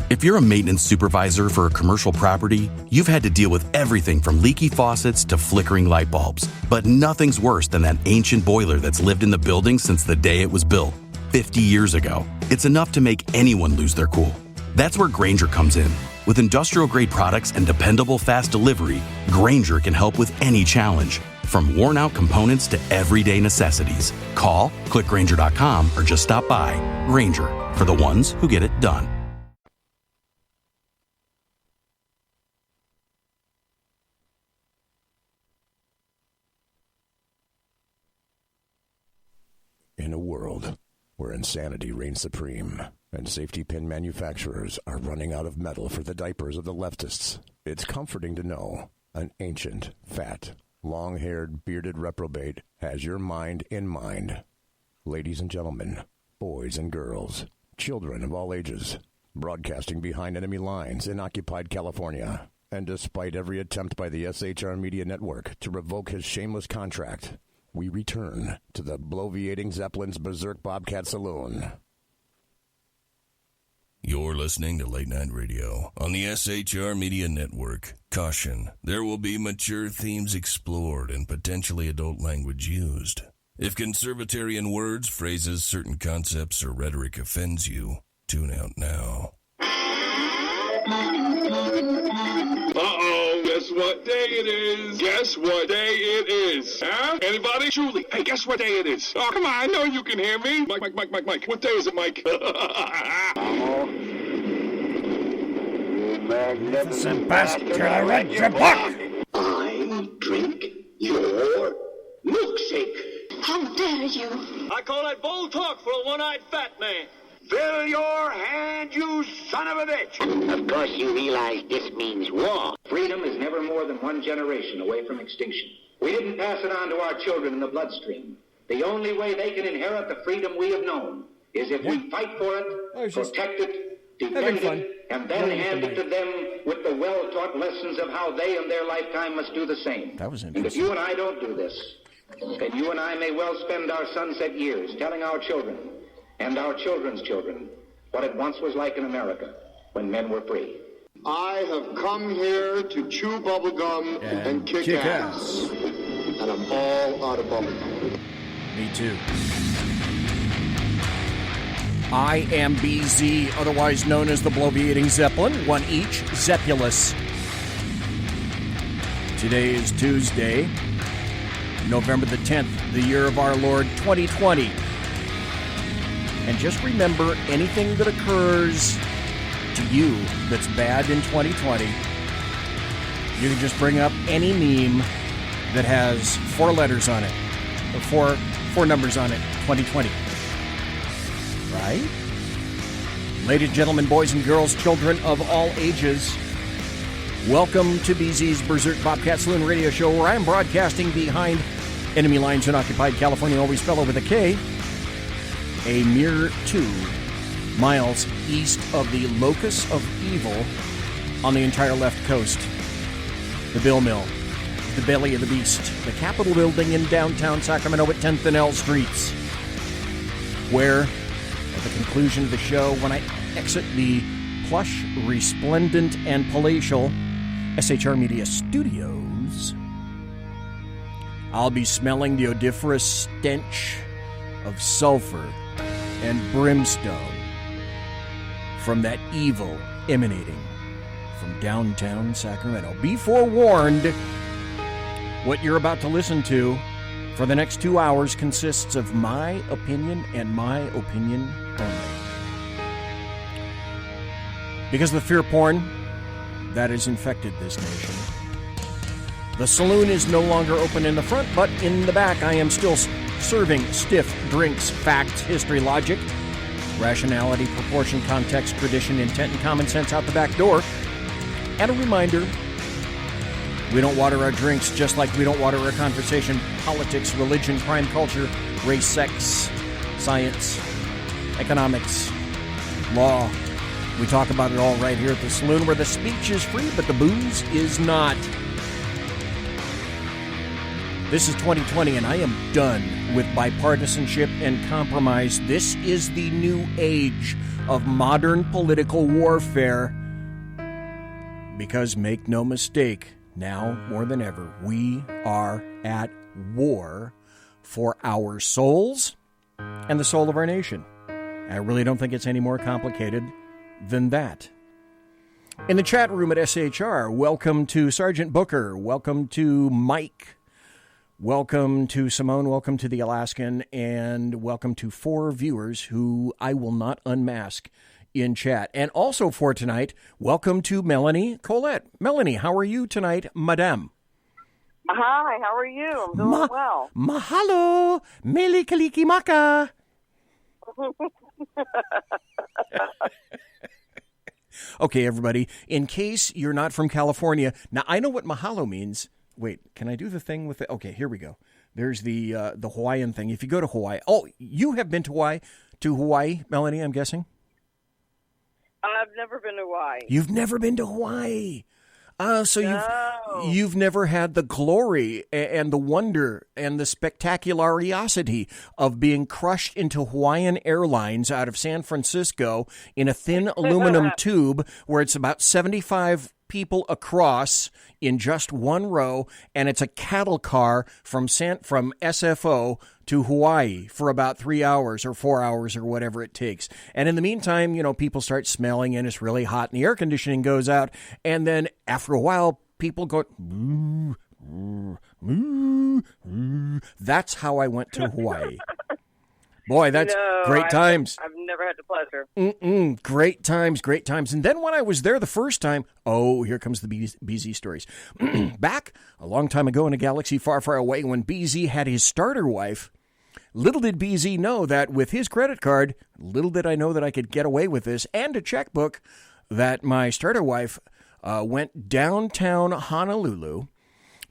If you're a maintenance supervisor for a commercial property, you've had to deal with everything from leaky faucets to flickering light bulbs. But nothing's worse than that ancient boiler that's lived in the building since the day it was built, 50 years ago. It's enough to make anyone lose their cool. That's where Grainger comes in. With industrial-grade products and dependable fast delivery, Grainger can help with any challenge, from worn-out components to everyday necessities. Call, click Grainger.com, or just stop by. Grainger, for the ones who get it done. In a world where insanity reigns supreme and safety pin manufacturers are running out of metal for the diapers of the leftists, it's comforting to know an ancient, fat, long-haired, bearded reprobate has your mind in mind. Ladies and gentlemen, boys and girls, children of all ages, broadcasting behind enemy lines in occupied California, and despite every attempt by the SHR Media Network to revoke his shameless contract, we return to the bloviating Zeppelin's Berserk Bobcat Saloon. You're listening to Late Night Radio on the SHR Media Network. Caution, there will be mature themes explored and potentially adult language used. If conservatarian words, phrases, certain concepts, or rhetoric offends you, tune out now. Uh-oh, guess what day it is? Guess what day it is? Huh? Anybody? Julie, hey, guess what day it is? Oh, come on, I know you can hear me. Mike. What day is it, Mike? Magnificent bastard, I read your book! I drink your milkshake. How dare you? I call that bold talk for a one-eyed fat man. Fill your hand, you son of a bitch! Of course you realize this means war. Freedom is never more than one generation away from extinction. We didn't pass it on to our children in the bloodstream. The only way they can inherit the freedom we have known is if we fight for it, protect it, defend it, and then hand it to them with the well-taught lessons of how they in their lifetime must do the same. That was And if interesting. you and I don't do this, then you and I may well spend our sunset years telling our children and our children's children what it once was like in America when men were free. I have come here to chew bubblegum and kick ass. And I'm all out of bubblegum. Me too. I am BZ, otherwise known as the Bloviating Zeppelin, one each, Zeppulus. Today is Tuesday, November the 10th, the year of our Lord 2020. And just remember, anything that occurs to you that's bad in 2020, you can just bring up any meme that has 4 letters on it, or four numbers on it, 2020. Right? Ladies and gentlemen, boys and girls, children of all ages, welcome to BZ's Berserk Bobcat Saloon radio show, where I am broadcasting behind enemy lines in occupied California, always spelled with a K, a mere 2 miles east of the locus of evil on the entire left coast. The Bill Mill, the belly of the beast, the Capitol building in downtown Sacramento at 10th and L Streets, where at the conclusion of the show, when I exit the plush, resplendent, and palatial SHR Media Studios, I'll be smelling the odoriferous stench of sulfur and brimstone from that evil emanating from downtown Sacramento. Be forewarned, what you're about to listen to for the next 2 hours consists of my opinion and my opinion only. Because of the fear porn that has infected this nation, the saloon is no longer open in the front, but in the back I am still serving stiff drinks, facts, history, logic, rationality, proportion, context, tradition, intent, and common sense out the back door. And a reminder, we don't water our drinks just like we don't water our conversation. Politics, religion, crime, culture, race, sex, science, economics, law. We talk about it all right here at the saloon, where the speech is free, but the booze is not. This is 2020, and I am done with bipartisanship and compromise. This is the new age of modern political warfare. Because make no mistake, now more than ever, we are at war for our souls and the soul of our nation. I really don't think it's any more complicated than that. In the chat room at SHR, welcome to Sergeant Booker, welcome to Mike, welcome to Simone, welcome to the Alaskan, and welcome to 4 viewers who I will not unmask in chat. And also for tonight, welcome to Melanie Colette. Melanie, how are you tonight, madame? Hi, how are you? I'm doing well. Mahalo, mele kaliki maka. Okay, everybody, in case you're not from California, now I know what mahalo means. Wait, can I do the thing with it? Okay, here we go. There's the Hawaiian thing. If you go to Hawaii, you have been to Hawaii, Melanie, I'm guessing? I've never been to Hawaii. You've never been to Hawaii. So you've never had the glory and the wonder and the spectaculariosity of being crushed into Hawaiian Airlines out of San Francisco in a thin aluminum tube where it's about 75 people across in just one row, and it's a cattle car from SFO to Hawaii for about 3 hours or 4 hours or whatever it takes. And in the meantime, people start smelling and it's really hot and the air conditioning goes out. And then after a while, people go, that's how I went to Hawaii. Boy, that's great times. I've never had the pleasure. Great times, great times. And then when I was there the first time, here comes the BZ stories. Back a long time ago in a galaxy far, far away when BZ had his starter wife, little did BZ know that with his credit card, little did I know that I could get away with this, and a checkbook, that my starter wife went downtown Honolulu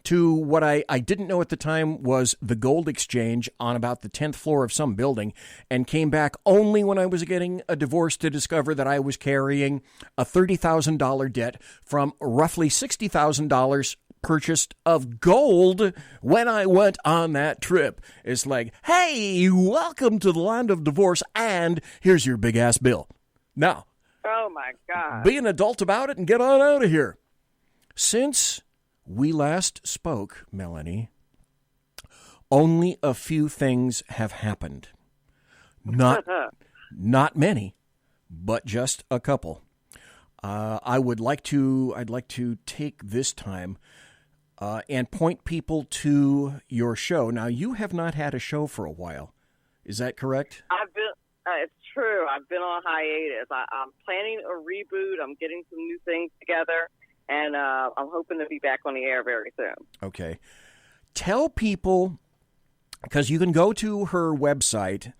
to what I didn't know at the time was the Gold Exchange on about the 10th floor of some building, and came back only when I was getting a divorce to discover that I was carrying a $30,000 debt from roughly $60,000 purchased of gold when I went on that trip. It's like, hey, welcome to the land of divorce, and here's your big-ass bill. Now, oh my God, be an adult about it and get on out of here. Since we last spoke, Melanie, only a few things have happened. Not many, but just a couple. I'd like to take this time and point people to your show. Now, you have not had a show for a while. Is that correct? It's true. I've been on hiatus. I'm planning a reboot. I'm getting some new things together. And I'm hoping to be back on the air very soon. Okay. Tell people, because you can go to her website,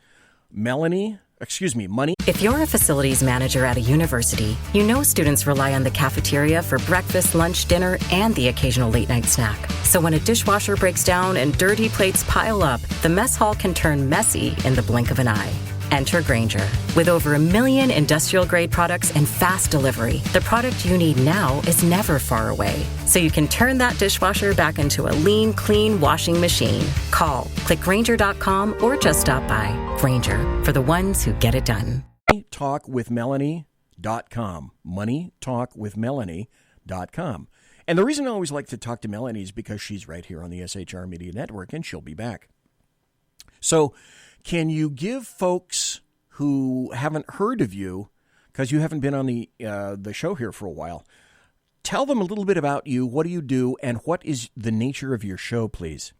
Money. If you're a facilities manager at a university, you know students rely on the cafeteria for breakfast, lunch, dinner, and the occasional late-night snack. So when a dishwasher breaks down and dirty plates pile up, the mess hall can turn messy in the blink of an eye. Enter Grainger. With over 1 million industrial-grade products and fast delivery, the product you need now is never far away. So you can turn that dishwasher back into a lean, clean washing machine. Call, click Grainger.com, or just stop by. Grainger, for the ones who get it done. MoneyTalkWithMelanie.com. MoneyTalkWithMelanie.com. And the reason I always like to talk to Melanie is because she's right here on the SHR Media Network, and she'll be back. So, can you give folks who haven't heard of you, because you haven't been on the show here for a while, tell them a little bit about you, what do you do, and what is the nature of your show, please?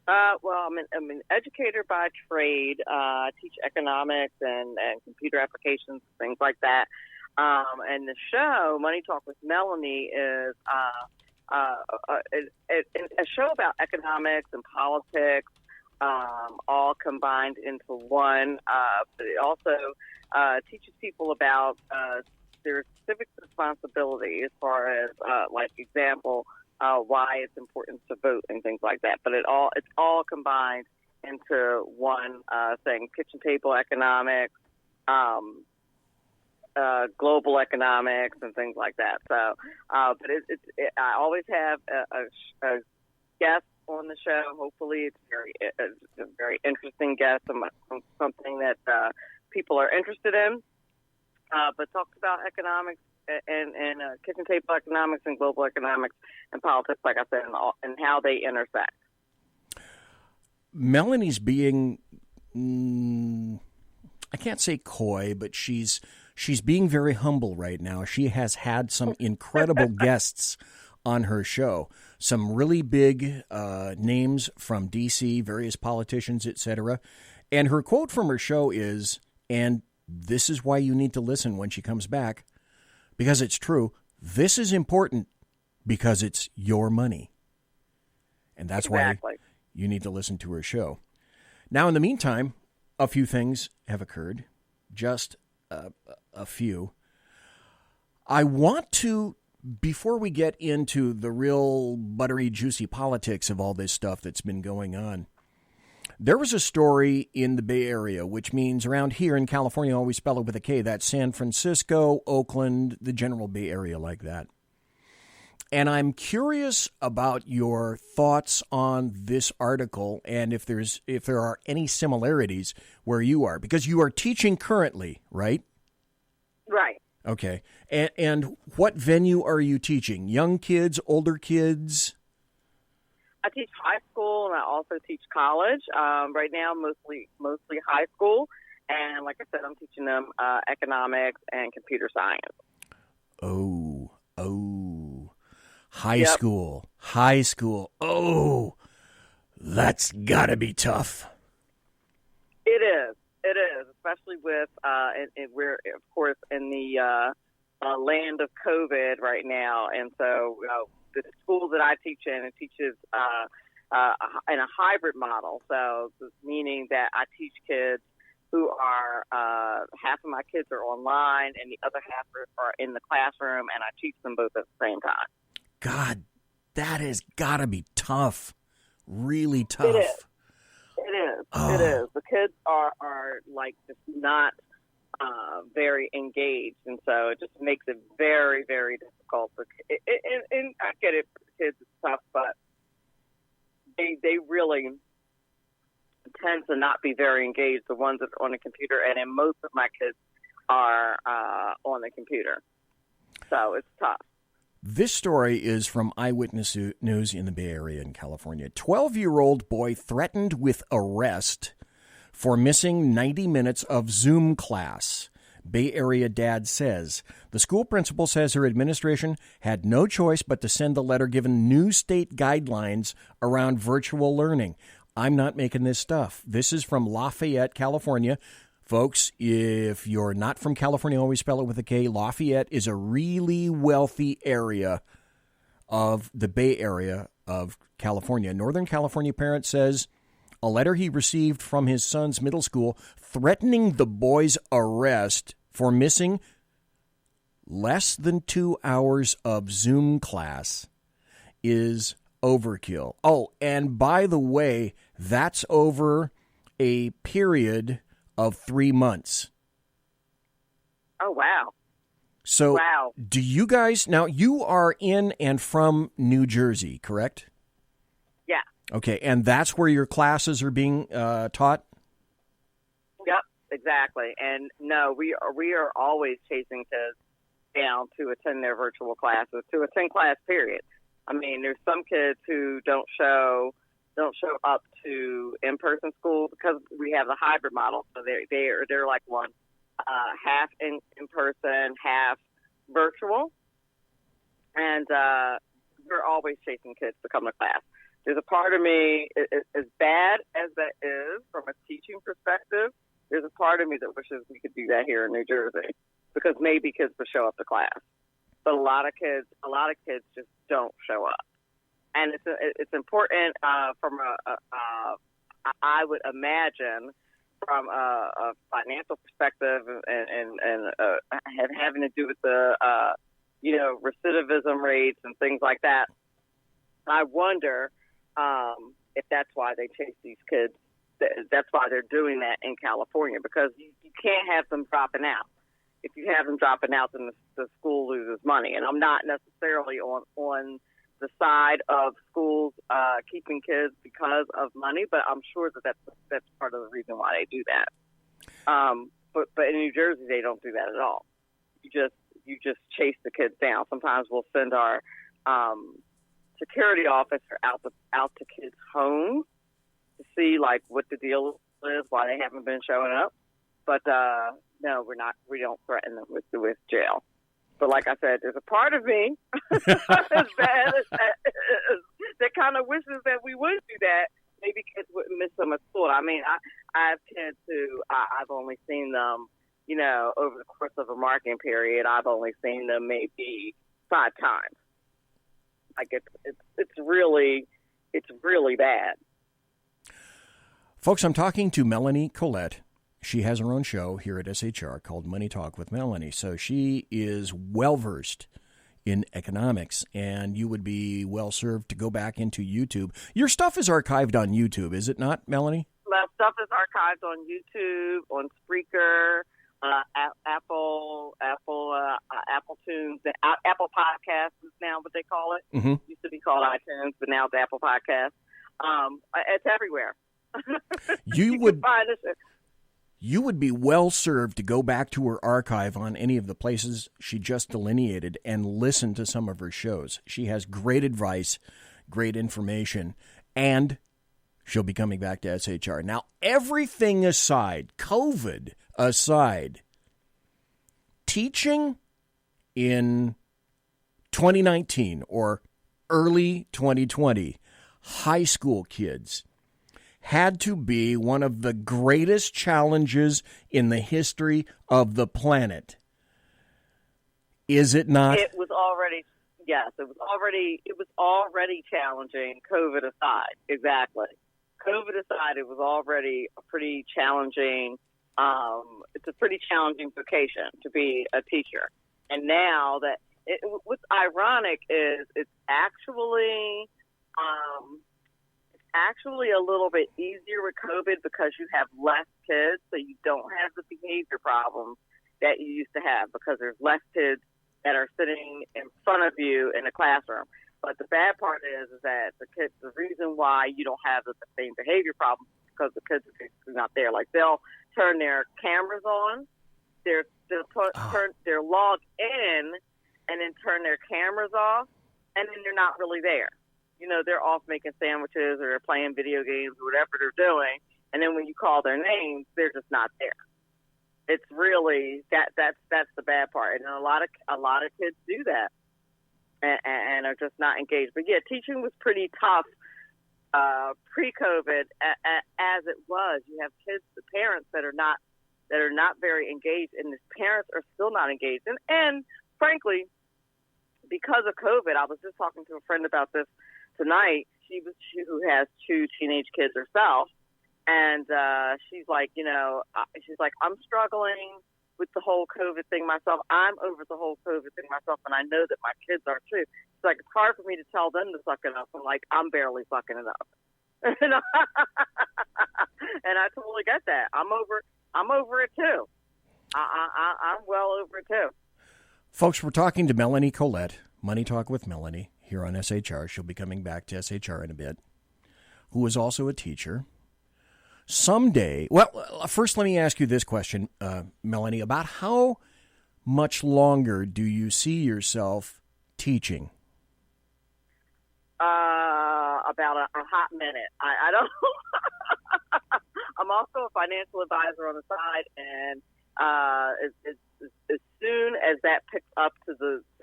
Well, I'm an educator by trade. I teach economics and computer applications, things like that. And the show, Money Talk with Melanie, is a show about economics and politics, all combined into one. But it also teaches people about their civic responsibility as far as, like, example, why it's important to vote and things like that. But it's all combined into one thing: kitchen table economics, global economics, and things like that. So, but I always have a guest on the show. Hopefully, it's a very interesting guest, something that people are interested in. But talks about economics and kitchen table economics and global economics and politics, like I said, and how they intersect. Melanie's being, I can't say coy, but she's being very humble right now. She has had some incredible guests on her show, some really big names from D.C., various politicians, etc. And her quote from her show is, and this is why you need to listen when she comes back, because it's true, this is important because it's your money. And that's why you need to listen to her show. Now, in the meantime, a few things have occurred, just a few. I want to, before we get into the real buttery, juicy politics of all this stuff that's been going on, there was a story in the Bay Area, which means around here in California, I always spell it with a K. That's San Francisco, Oakland, the general Bay Area like that. And I'm curious about your thoughts on this article and if there are any similarities where you are, because you are teaching currently, right? Right. Okay. And what venue are you teaching? Young kids, older kids? I teach high school and I also teach college. Right now, mostly high school. And like I said, I'm teaching them economics and computer science. Oh. High school. Oh, that's got to be tough. It is, especially with, and we're, of course, in the land of COVID right now. And so the school that I teach in, it teaches in a hybrid model. So meaning that I teach kids who are, half of my kids are online and the other half are in the classroom, and I teach them both at the same time. God, that has got to be tough. Really tough. It is. Oh. It is. The kids are like just not very engaged, and so it just makes it very, very difficult. And I get it, for the kids it's tough, but they really tend to not be very engaged, the ones that are on the computer, and then most of my kids are on the computer. So it's tough. This story is from Eyewitness News in the Bay Area in California. 12-year-old boy threatened with arrest for missing 90 minutes of Zoom class. Bay Area dad says. The school principal says her administration had no choice but to send the letter given new state guidelines around virtual learning. I'm not making this stuff. This is from Lafayette, California. Folks, if you're not from California, always spell it with a K. Lafayette is a really wealthy area of the Bay Area of California. Northern California parent says a letter he received from his son's middle school threatening the boy's arrest for missing less than 2 hours of Zoom class is overkill. Oh, and by the way, that's over a period of 3 months. Oh, wow. So, wow. Do you guys, now you are in and from New Jersey, correct? Yeah. Okay, and that's where your classes are being taught? Yep, exactly. And no, we are always chasing kids down to attend their virtual classes, to attend class, period. I mean, there's some kids who don't show up to in-person school because we have the hybrid model. So they're like one half in person, half virtual, and we're always chasing kids to come to class. There's a part of me, as bad as that is from a teaching perspective, there's a part of me that wishes we could do that here in New Jersey because maybe kids would show up to class. But a lot of kids just don't show up. And it's important from I would imagine from a financial perspective and having to do with the recidivism rates and things like that. I wonder if that's why they chase these kids. That's why they're doing that in California, because you can't have them dropping out. If you have them dropping out, then the school loses money. And I'm not necessarily on the side of schools keeping kids because of money, but I'm sure that's part of the reason why they do that. But in New Jersey, they don't do that at all. You just chase the kids down. Sometimes we'll send our security officer out to kids' homes to see like what the deal is, why they haven't been showing up. But no, we're not. We don't threaten them with jail. But like I said, there's a part of me as bad as that is, that kind of wishes that we would do that. Maybe kids wouldn't miss them at school. I mean, I have kids who I've only seen them, over the course of a marking period. I've only seen them maybe 5 times. Like it's really bad. Folks, I'm talking to Melanie Collette. She has her own show here at SHR called Money Talk with Melanie. So she is well-versed in economics, and you would be well-served to go back into YouTube. Your stuff is archived on YouTube, is it not, Melanie? My stuff is archived on YouTube, on Spreaker, Apple Tunes, Apple Podcasts is now what they call it. Mm-hmm. Used to be called iTunes, but now it's Apple Podcasts. It's everywhere. You would be well served to go back to her archive on any of the places she just delineated and listen to some of her shows. She has great advice, great information, and she'll be coming back to SHR. Now, everything aside, COVID aside, teaching in 2019 or early 2020, high school kids had to be one of the greatest challenges in the history of the planet. Is it not? It was already challenging, COVID aside. Exactly. COVID aside, it was already a pretty challenging, it's a pretty challenging vocation to be a teacher. And now that, what's ironic is it's actually a little bit easier with COVID because you have less kids, so you don't have the behavior problems that you used to have because there's less kids that are sitting in front of you in a classroom. But the bad part is that the reason why you don't have the same behavior problems is because the kids are basically not there. Like they'll turn their cameras on, they're logged in, and then turn their cameras off, and then they're not really there. They're off making sandwiches or they're playing video games or whatever they're doing. And then when you call their names, they're just not there. It's really that's the bad part. And a lot of kids do that and are just not engaged. But yeah, teaching was pretty tough pre-COVID as it was. You have kids, the parents that are not very engaged, and the parents are still not engaged. And frankly, because of COVID, I was just talking to a friend about this tonight. She who has 2 teenage kids herself, and she's like, I'm struggling with the whole COVID thing myself. I'm over the whole COVID thing myself, and I know that my kids are too. It's like it's hard for me to tell them to suck it up. I'm like, I'm barely sucking it up, and I totally get that. I'm over it too. I'm well over it too. Folks, we're talking to Melanie Collette, Money Talk with Melanie, here on SHR. She'll be coming back to SHR in a bit, who is also a teacher. Someday, well, first let me ask you this question, Melanie, about how much longer do you see yourself teaching? About a hot minute. I don't. I'm also a financial advisor on the side, and as soon as that picks up to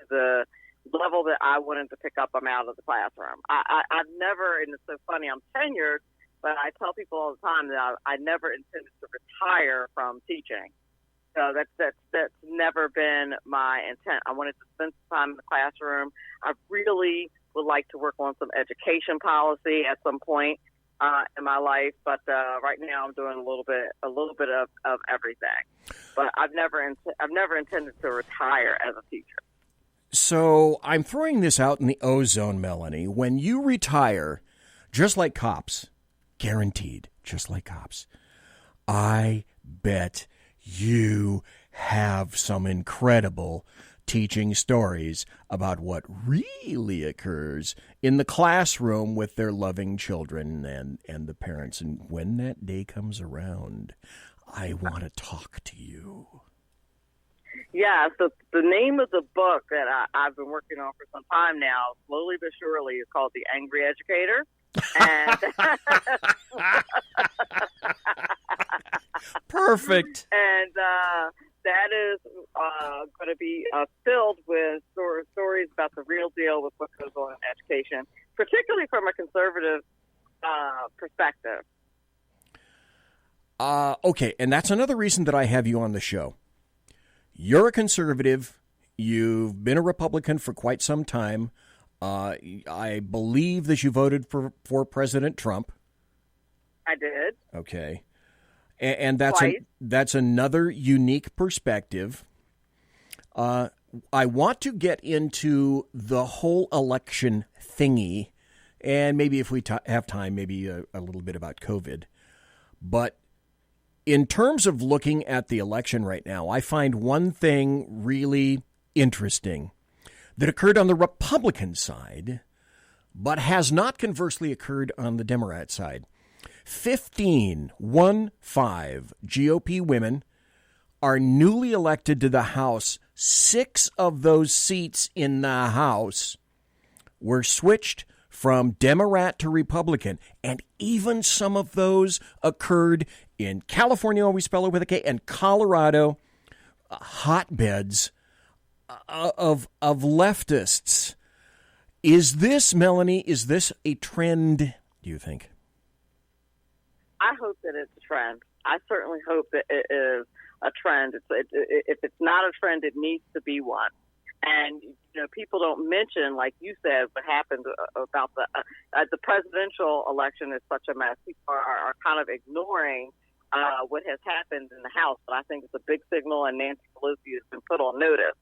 the level that I wanted to pick up, I'm out of the classroom. I've never, and it's so funny, I'm tenured, but I tell people all the time that I never intended to retire from teaching. So that's never been my intent. I wanted to spend some time in the classroom. I really would like to work on some education policy at some point in my life, but right now I'm doing a little bit of everything. But I've never intended to retire as a teacher. So I'm throwing this out in the ozone, Melanie. When you retire, just like cops, guaranteed, just like cops, I bet you have some incredible teaching stories about what really occurs in the classroom with their loving children and the parents. And when that day comes around, I want to talk to you. Yeah, so the name of the book that I've been working on for some time now, slowly but surely, is called The Angry Educator. And perfect. And that is going to be filled with stories about the real deal with what goes on in education, particularly from a conservative perspective. Okay, and that's another reason that I have you on the show. You're a conservative. You've been a Republican for quite some time. I believe that you voted for President Trump. I did. Okay. And that's another unique perspective. I want to get into the whole election thingy, and maybe if we have time, maybe a little bit about COVID. But in terms of looking at the election right now, I find one thing really interesting that occurred on the Republican side, but has not conversely occurred on the Democrat side. 15 GOP women are newly elected to the House. 6 of those seats in the House were switched from Demorat to Republican, and even some of those occurred in California, we spell it with a K, and Colorado, hotbeds of leftists. Is this, Melanie, is this a trend, do you think? I hope that it's a trend. I certainly hope that it is a trend. If it's not a trend, it needs to be one. And, people don't mention, like you said, what happened about the presidential election is such a mess. People are kind of ignoring what has happened in the House. But I think it's a big signal, and Nancy Pelosi has been put on notice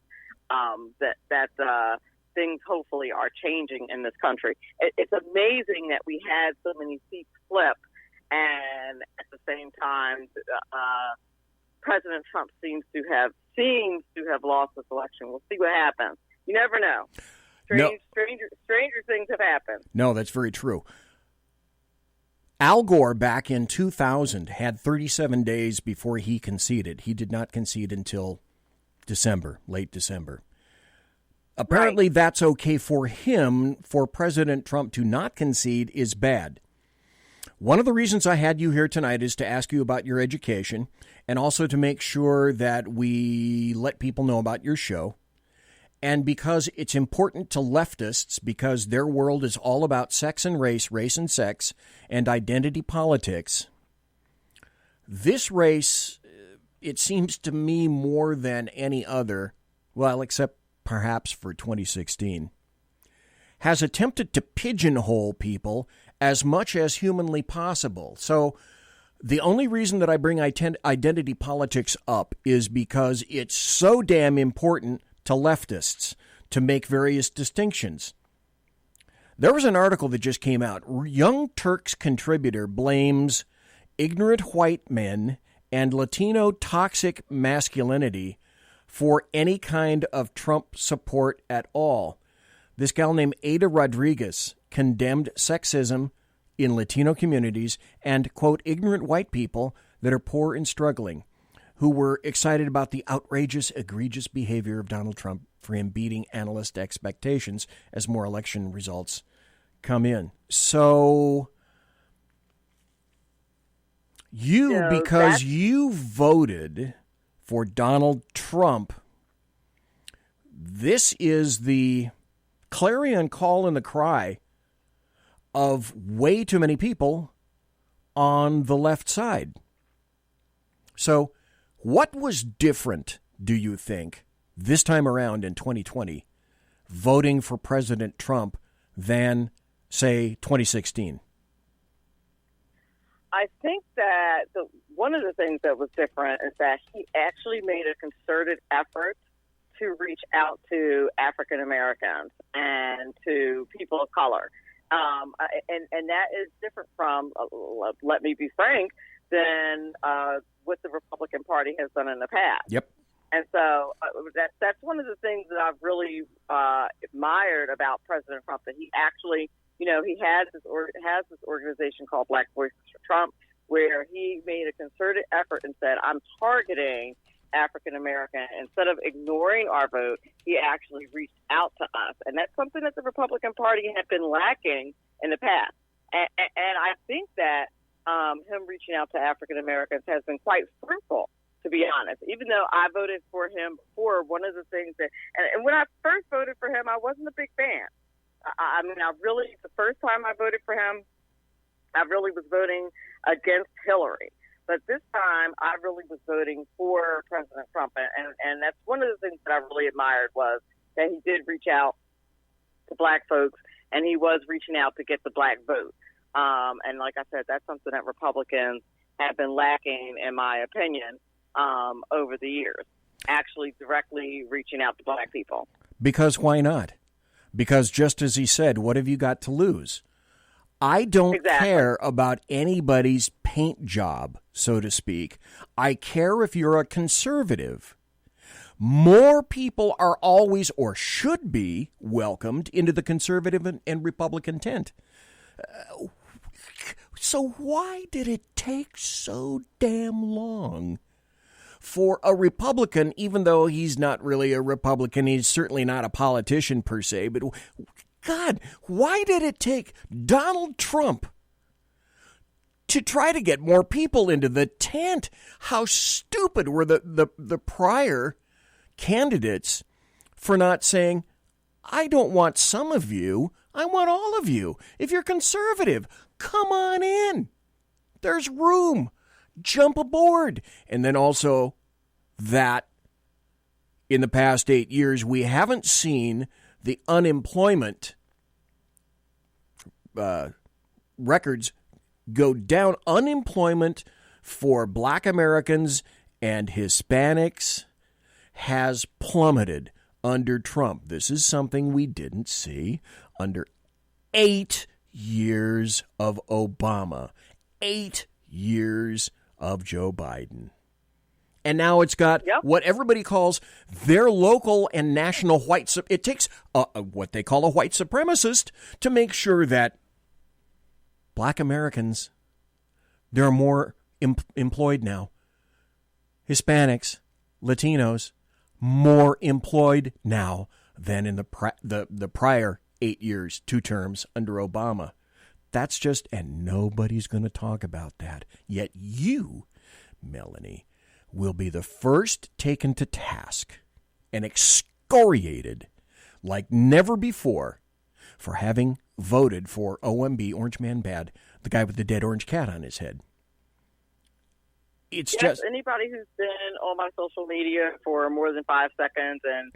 that things hopefully are changing in this country. It's amazing that we had so many seats flip, and at the same time, President Trump seems to have lost this election. We'll see what happens. You never know. Stranger things have happened. No, that's very true. Al Gore back in 2000 had 37 days before he conceded. He did not concede until December, late December. Apparently that's okay for him. For President Trump to not concede is bad. One of the reasons I had you here tonight is to ask you about your education and also to make sure that we let people know about your show. And because it's important to leftists, because their world is all about sex and race and sex, and identity politics, this race, it seems to me more than any other, well, except perhaps for 2016, has attempted to pigeonhole people as much as humanly possible. So the only reason that I bring identity politics up is because it's so damn important to leftists to make various distinctions. There was an article that just came out. Young Turks contributor blames ignorant white men and Latino toxic masculinity for any kind of Trump support at all. This gal named Ada Rodriguez condemned sexism in Latino communities and, quote, ignorant white people that are poor and struggling, who were excited about the outrageous, egregious behavior of Donald Trump for him beating analyst expectations as more election results come in. So because you voted for Donald Trump, this is the clarion call and the cry of way too many people on the left side. So what was different, do you think, this time around in 2020, voting for President Trump than, say, 2016? I think that one of the things that was different is that he actually made a concerted effort to reach out to African Americans and to people of color. And that is different from, let me be frank, than what the Republican Party has done in the past. Yep. And so that's one of the things that I've really admired about President Trump, that he actually, he has this organization called Black Voices for Trump, where he made a concerted effort and said, I'm targeting African American. Instead of ignoring our vote, he actually reached out to us. And that's something that the Republican Party had been lacking in the past. And I think that him reaching out to African Americans has been quite fruitful, to be honest. Even though I voted for him before, one of the things that, and when I first voted for him, I wasn't a big fan. The first time I voted for him, I really was voting against Hillary. But this time, I really was voting for President Trump. And that's one of the things that I really admired, was that he did reach out to black folks, and he was reaching out to get the black vote. And like I said, that's something that Republicans have been lacking, in my opinion, over the years, actually directly reaching out to black people. Because why not? Because just as he said, what have you got to lose? I don't care about anybody's paint job, so to speak. I care if you're a conservative. More people are always, or should be, welcomed into the conservative and Republican tent. So why did it take so damn long for a Republican, even though he's not really a Republican, he's certainly not a politician per se, but God, why did it take Donald Trump to try to get more people into the tent? How stupid were the prior candidates for not saying, I don't want some of you, I want all of you. If you're conservative, come on in. There's room. Jump aboard. And then also that in the past 8 years, we haven't seen the unemployment records go down. Unemployment for Black Americans and Hispanics has plummeted under Trump. This is something we didn't see under 8 years of Obama, 8 years of Joe Biden. And now it's got what everybody calls their local and national white. It takes what they call a white supremacist to make sure that Black Americans, there are more employed now. Hispanics, Latinos, more employed now than in the prior 8 years, 2 terms under Obama. That's just, and nobody's going to talk about that. Yet you, Melanie, will be the first taken to task and excoriated like never before for having voted for OMB, Orange Man Bad, the guy with the dead orange cat on his head. It's just anybody who's been on my social media for more than 5 seconds and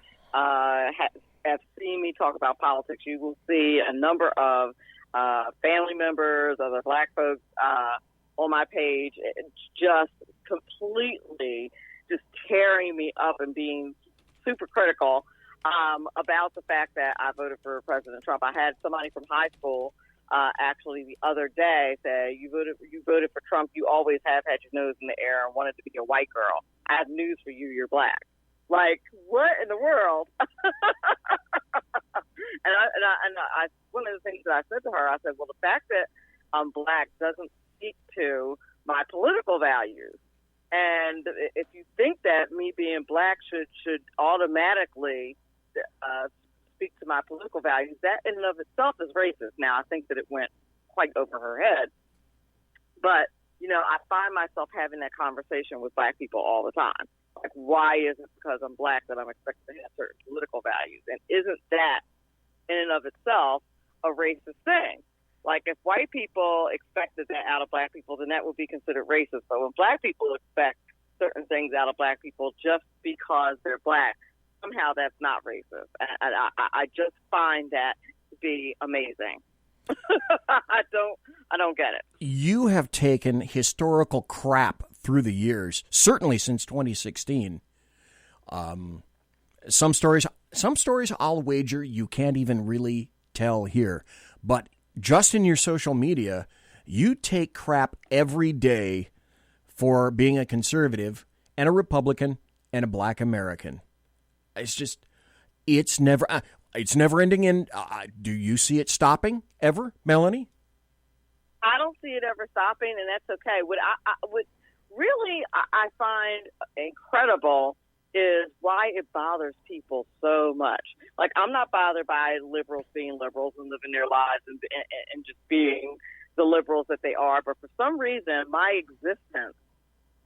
have seen me talk about politics, you will see a number of family members, other black folks on my page, just completely just tearing me up and being super critical about the fact that I voted for President Trump. I had somebody from high school actually the other day say, you voted for Trump, you always have had your nose in the air and wanted to be a white girl. I have news for you, you're black. Like, what in the world? And I one of the things that I said to her, I said, well, the fact that I'm black doesn't speak to my political values. And if you think that me being black should automatically speak to my political values, that in and of itself is racist. Now, I think that it went quite over her head. But, I find myself having that conversation with black people all the time. Like, why is it because I'm black that I'm expected to have certain political values? And isn't that in and of itself a racist thing? Like, if white people expected that out of black people, then that would be considered racist. But when black people expect certain things out of black people just because they're black, somehow that's not racist. And I just find that to be amazing. I don't get it. You have taken historical crap through the years, certainly since 2016. Some stories I'll wager you can't even really tell here. But just in your social media, you take crap every day for being a conservative and a Republican and a black American. It's never ending. And do you see it stopping ever, Melanie? I don't see it ever stopping, and that's okay. What I find incredible is why it bothers people so much. Like, I'm not bothered by liberals being liberals and living their lives and just being the liberals that they are, but for some reason, my existence,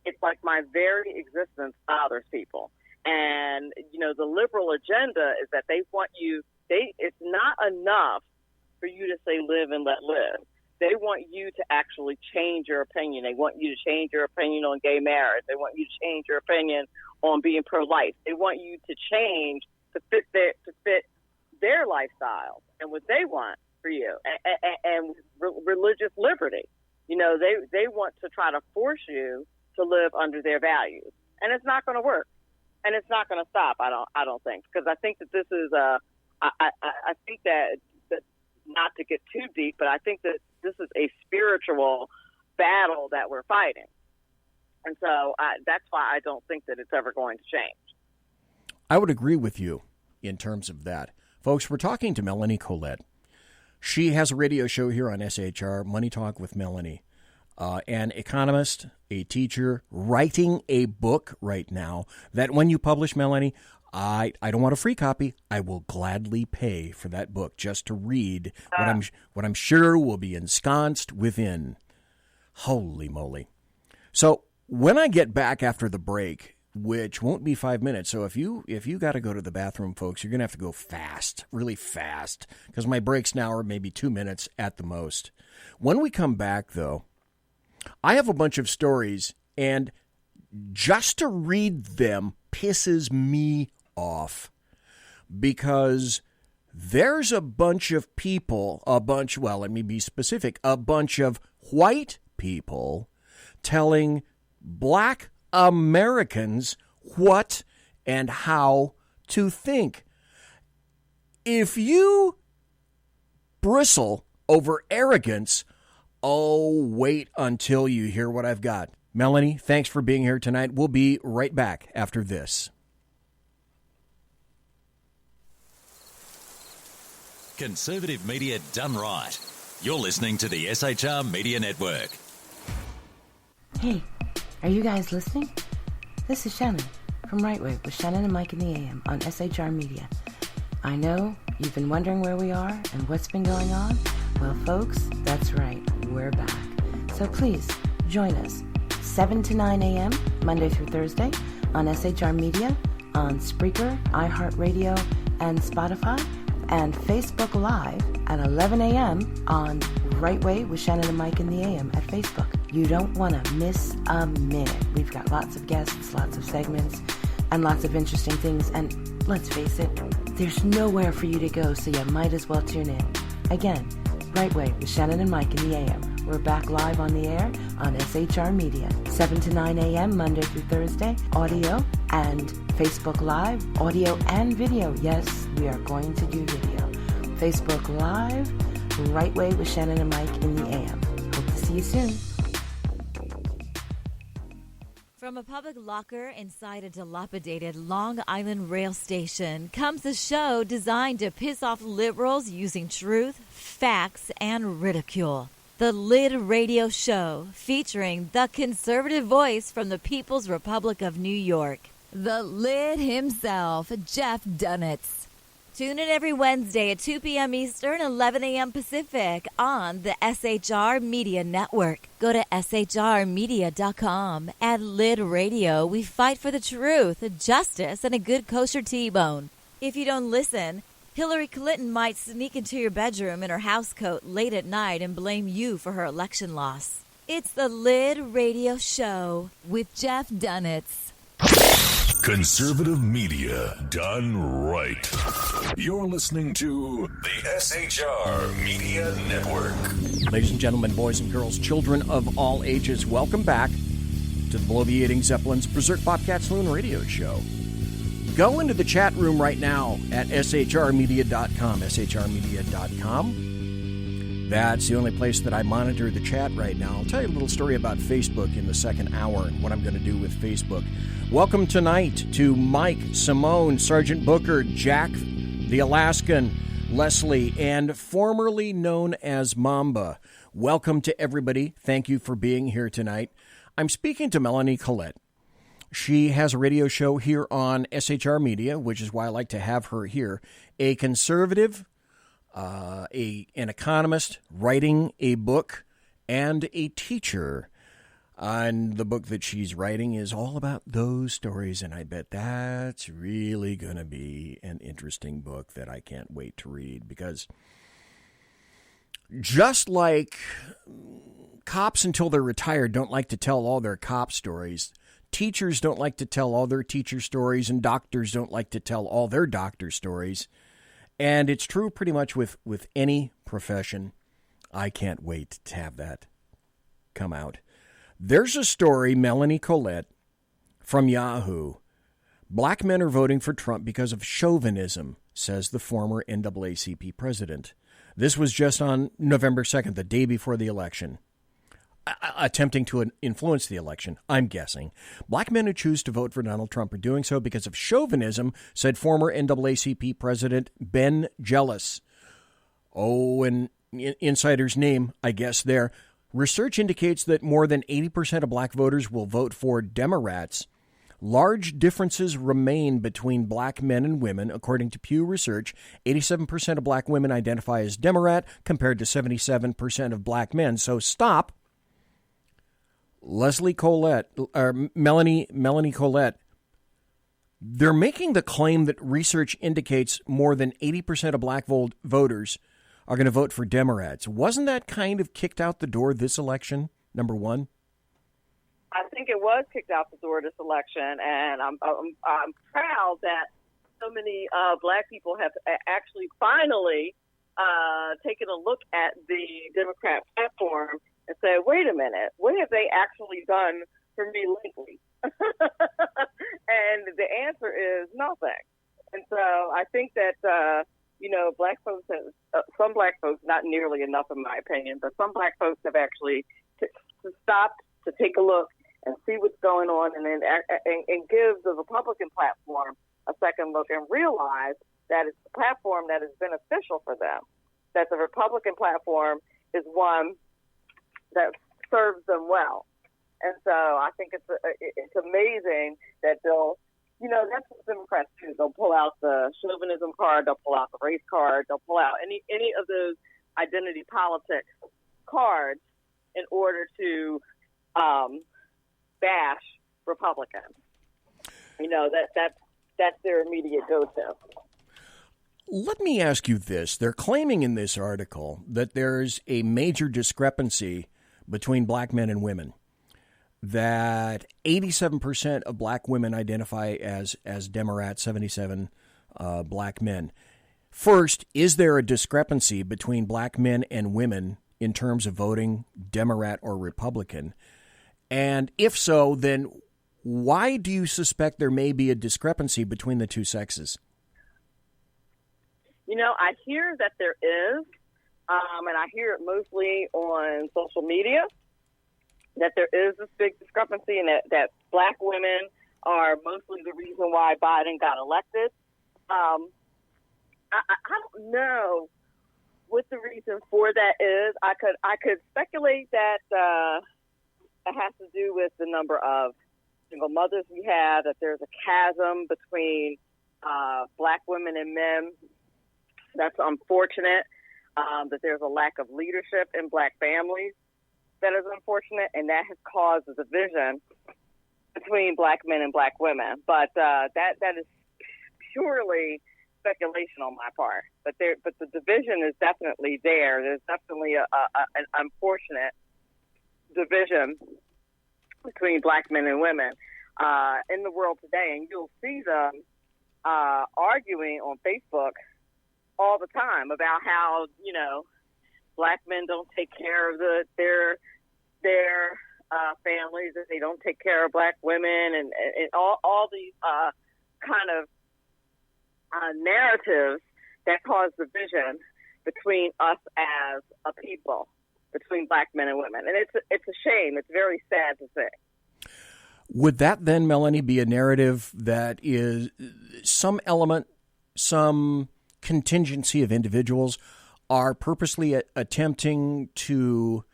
it's like my very existence bothers people. And, the liberal agenda is that they want you, it's not enough for you to say live and let live. They want you to actually change your opinion. They want you to change your opinion on gay marriage. They want you to change your opinion on being pro-life. They want you to change to fit their lifestyle and what they want for you, and religious liberty. They want to try to force you to live under their values, and it's not going to work, and it's not going to stop. I don't think, because I think that this is I think that not to get too deep, but I think that this is a spiritual battle that we're fighting. And so that's why I don't think that it's ever going to change. I would agree with you in terms of that. Folks, we're talking to Melanie Collette. She has a radio show here on SHR, Money Talk with Melanie. An economist, a teacher, writing a book right now that when you publish, Melanie, I don't want a free copy. I will gladly pay for that book just to read what I'm sure will be ensconced within. Holy moly. So when I get back after the break, which won't be 5 minutes, so if you got to go to the bathroom, folks, you're going to have to go fast, really fast, because my breaks now are maybe 2 minutes at the most. When we come back, though, I have a bunch of stories, and just to read them pisses me off, because there's a bunch of people, let me be specific, a bunch of white people telling black Americans what and how to think. If you bristle over arrogance, wait until you hear what I've got. Melanie, thanks for being here tonight. We'll be right back after this. Conservative media done right. You're listening to the SHR Media Network. Hey, are you guys listening? This is Shannon from Right Way with Shannon and Mike in the AM on SHR Media. I know you've been wondering where we are and what's been going on. Well, folks, that's right. We're back. So please join us 7 to 9 a.m. Monday through Thursday on SHR Media, on Spreaker, iHeartRadio, and Spotify, and Facebook Live at 11 a.m. on Right Way with Shannon and Mike in the AM at Facebook. You don't want to miss a minute. We've got lots of guests, lots of segments, and lots of interesting things. And let's face it, there's nowhere for you to go, so you might as well tune in. Again, Right Way with Shannon and Mike in the AM. We're back live on the air on SHR Media, 7 to 9 a.m. Monday through Thursday, audio and Facebook Live, audio and video. Yes, we are going to do video. Facebook Live, Right Way with Shannon and Mike in the AM. Hope to see you soon. From a public locker inside a dilapidated Long Island rail station comes a show designed to piss off liberals using truth, facts, and ridicule. The Lid Radio Show, featuring the conservative voice from the People's Republic of New York, the Lid himself, Jeff Dunitz. Tune in every Wednesday at 2 p.m. Eastern, 11 a.m. Pacific on the SHR Media Network. Go to shrmedia.com. At Lid Radio, we fight for the truth, justice, and a good kosher T-bone. If you don't listen, Hillary Clinton might sneak into your bedroom in her housecoat late at night and blame you for her election loss. It's the Lid Radio Show with Jeff Dunitz. Conservative media done right. You're listening to the SHR Media Network. Ladies and gentlemen, boys and girls, children of all ages, welcome back to the Bloviating Zeppelin's Berserk, Bobcat, Saloon radio show. Go into the chat room right now at shrmedia.com, shrmedia.com. That's the only place that I monitor the chat right now. I'll tell you a little story about Facebook in the second hour and what I'm going to do with Facebook. Welcome tonight to Mike, Simone, Sergeant Booker, Jack, the Alaskan, Leslie, and formerly known as Mamba. Welcome to everybody. Thank you for being here tonight. I'm speaking to Melanie Collette. She has a radio show here on SHR Media, which is why I like to have her here. A conservative, an economist, writing a book, and a teacher. And the book that she's writing is all about those stories, and I bet that's really going to be an interesting book that I can't wait to read, because just like cops until they're retired don't like to tell all their cop stories, teachers don't like to tell all their teacher stories, and doctors don't like to tell all their doctor stories. And it's true pretty much with any profession. I can't wait to have that come out. There's a story, Melanie Colette, from Yahoo. Black men are voting for Trump because of chauvinism, says the former NAACP president. This was just on November 2nd, the day before the election. Attempting to influence the election, I'm guessing. Black men who choose to vote for Donald Trump are doing so because of chauvinism, said former NAACP President Ben Jealous. Oh, and insider's name, I guess, there. Research indicates that more than 80% of black voters will vote for Demorats. Large differences remain between black men and women. According to Pew Research, 87% of black women identify as Demorat compared to 77% of black men. So stop. Melanie Colette, they're making the claim that research indicates more than 80% of black voters are going to vote for Demorats. Wasn't that kind of kicked out the door this election, number one? I think it was kicked out the door this election, and I'm proud that so many black people have actually finally taken a look at the Democrat platform and say, wait a minute, what have they actually done for me lately? And the answer is nothing. And so I think that, black folks, some black folks, not nearly enough in my opinion, but some black folks have actually stopped to take a look and see what's going on, and then and give the Republican platform a second look and realize that it's a platform that is beneficial for them, that the Republican platform is one that serves them well. And so I think it's amazing that they'll, that's what Democrats do. They'll pull out the chauvinism card, they'll pull out the race card, they'll pull out any of those identity politics cards in order to bash Republicans. That's their immediate go-to. Let me ask you this. They're claiming in this article that there's a major discrepancy between black men and women, that 87% of black women identify as Demorats, 77 black men. First, is there a discrepancy between black men and women in terms of voting Demorat or Republican? And if so, then why do you suspect there may be a discrepancy between the two sexes? I hear that there is, and I hear it mostly on social media, that there is this big discrepancy, and that black women are mostly the reason why Biden got elected. I don't know what the reason for that is. I could speculate that it has to do with the number of single mothers we have, that there's a chasm between black women and men. That's unfortunate. That there's a lack of leadership in black families. That is unfortunate, and that has caused a division between black men and black women. But that is purely speculation on my part. But the division is definitely there. There's definitely an unfortunate division between black men and women in the world today, and you'll see them arguing on Facebook all the time about how black men don't take care of their families, and they don't take care of black women, and all these kind of narratives that cause division between us as a people, between black men and women. And it's a shame. It's very sad to say. Would that then, Melanie, be a narrative that is some element, some contingency of individuals are purposely attempting to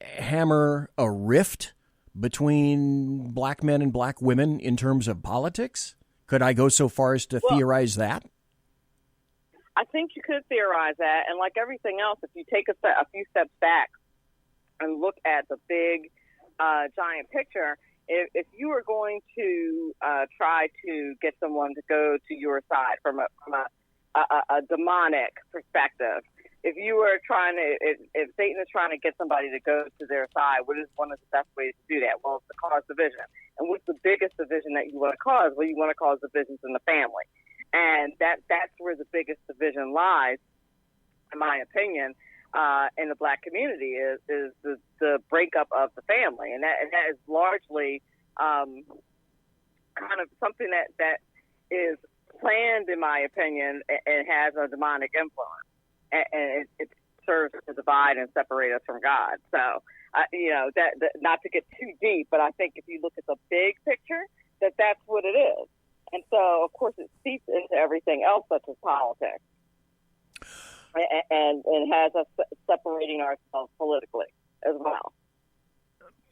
hammer a rift between black men and black women in terms of politics? Could I go so far as to theorize that? I think you could theorize that. And like everything else, if you take a few steps back and look at the big, giant picture, if you were going to try to get someone to go to your side from a demonic perspective, if you were trying to, if Satan is trying to get somebody to go to their side, what is one of the best ways to do that? Well, it's to cause division. And what's the biggest division that you want to cause? Well, you want to cause divisions in the family. And that's where the biggest division lies, in my opinion, in the black community is the breakup of the family. And that is largely kind of something that is planned, in my opinion, and has a demonic influence. And it serves to divide and separate us from God. So, that not to get too deep, but I think if you look at the big picture, that's what it is. And so, of course, it seeps into everything else, such as politics, and has us separating ourselves politically as well.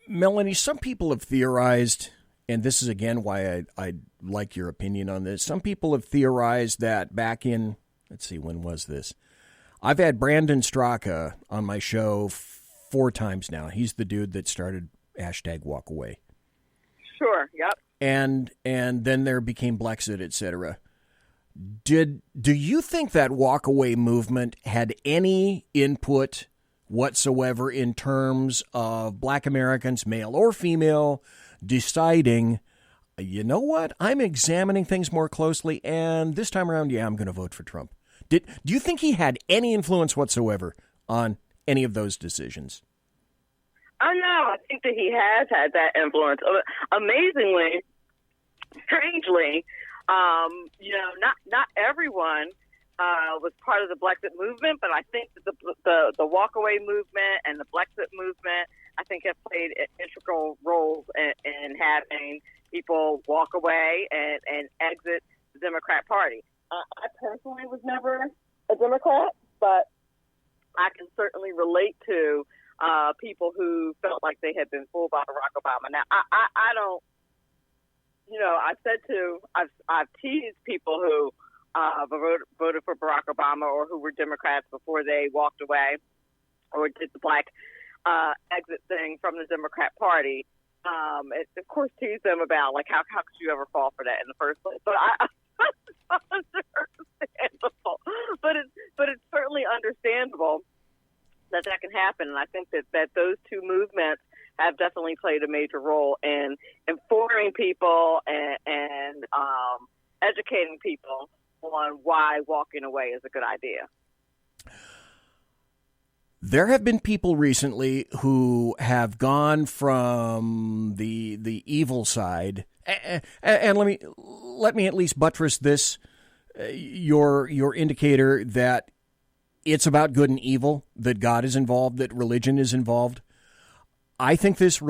Melanie, some people have theorized, and this is, again, why I'd like your opinion on this. Some people have theorized that back in, let's see, when was this? I've had Brandon Straka on my show 4 times now. He's the dude that started #WalkAway. Sure, yep. And then there became Blexit, etc. Do you think that walkaway movement had any input whatsoever in terms of black Americans, male or female, deciding, you know what, I'm examining things more closely, and this time around, I'm going to vote for Trump? Do you think he had any influence whatsoever on any of those decisions? I know. I think that he has had that influence. Amazingly, strangely, not everyone was part of the Blexit movement, but I think that the walkaway movement and the Blexit movement, I think, have played integral roles in having people walk away and exit the Democrat Party. I personally was never a Democrat, but I can certainly relate to people who felt like they had been fooled by Barack Obama. Now, I don't, I've teased people who voted for Barack Obama or who were Democrats before they walked away or did the black exit thing from the Democrat Party. Of course, tease them about, like, how could you ever fall for that in the first place? But understandable. But it's certainly understandable that can happen, and I think that those two movements have definitely played a major role in informing people and educating people on why walking away is a good idea. There have been people recently who have gone from the evil side, and let me at least buttress this, your indicator that it's about good and evil, that God is involved, that religion is involved. I think this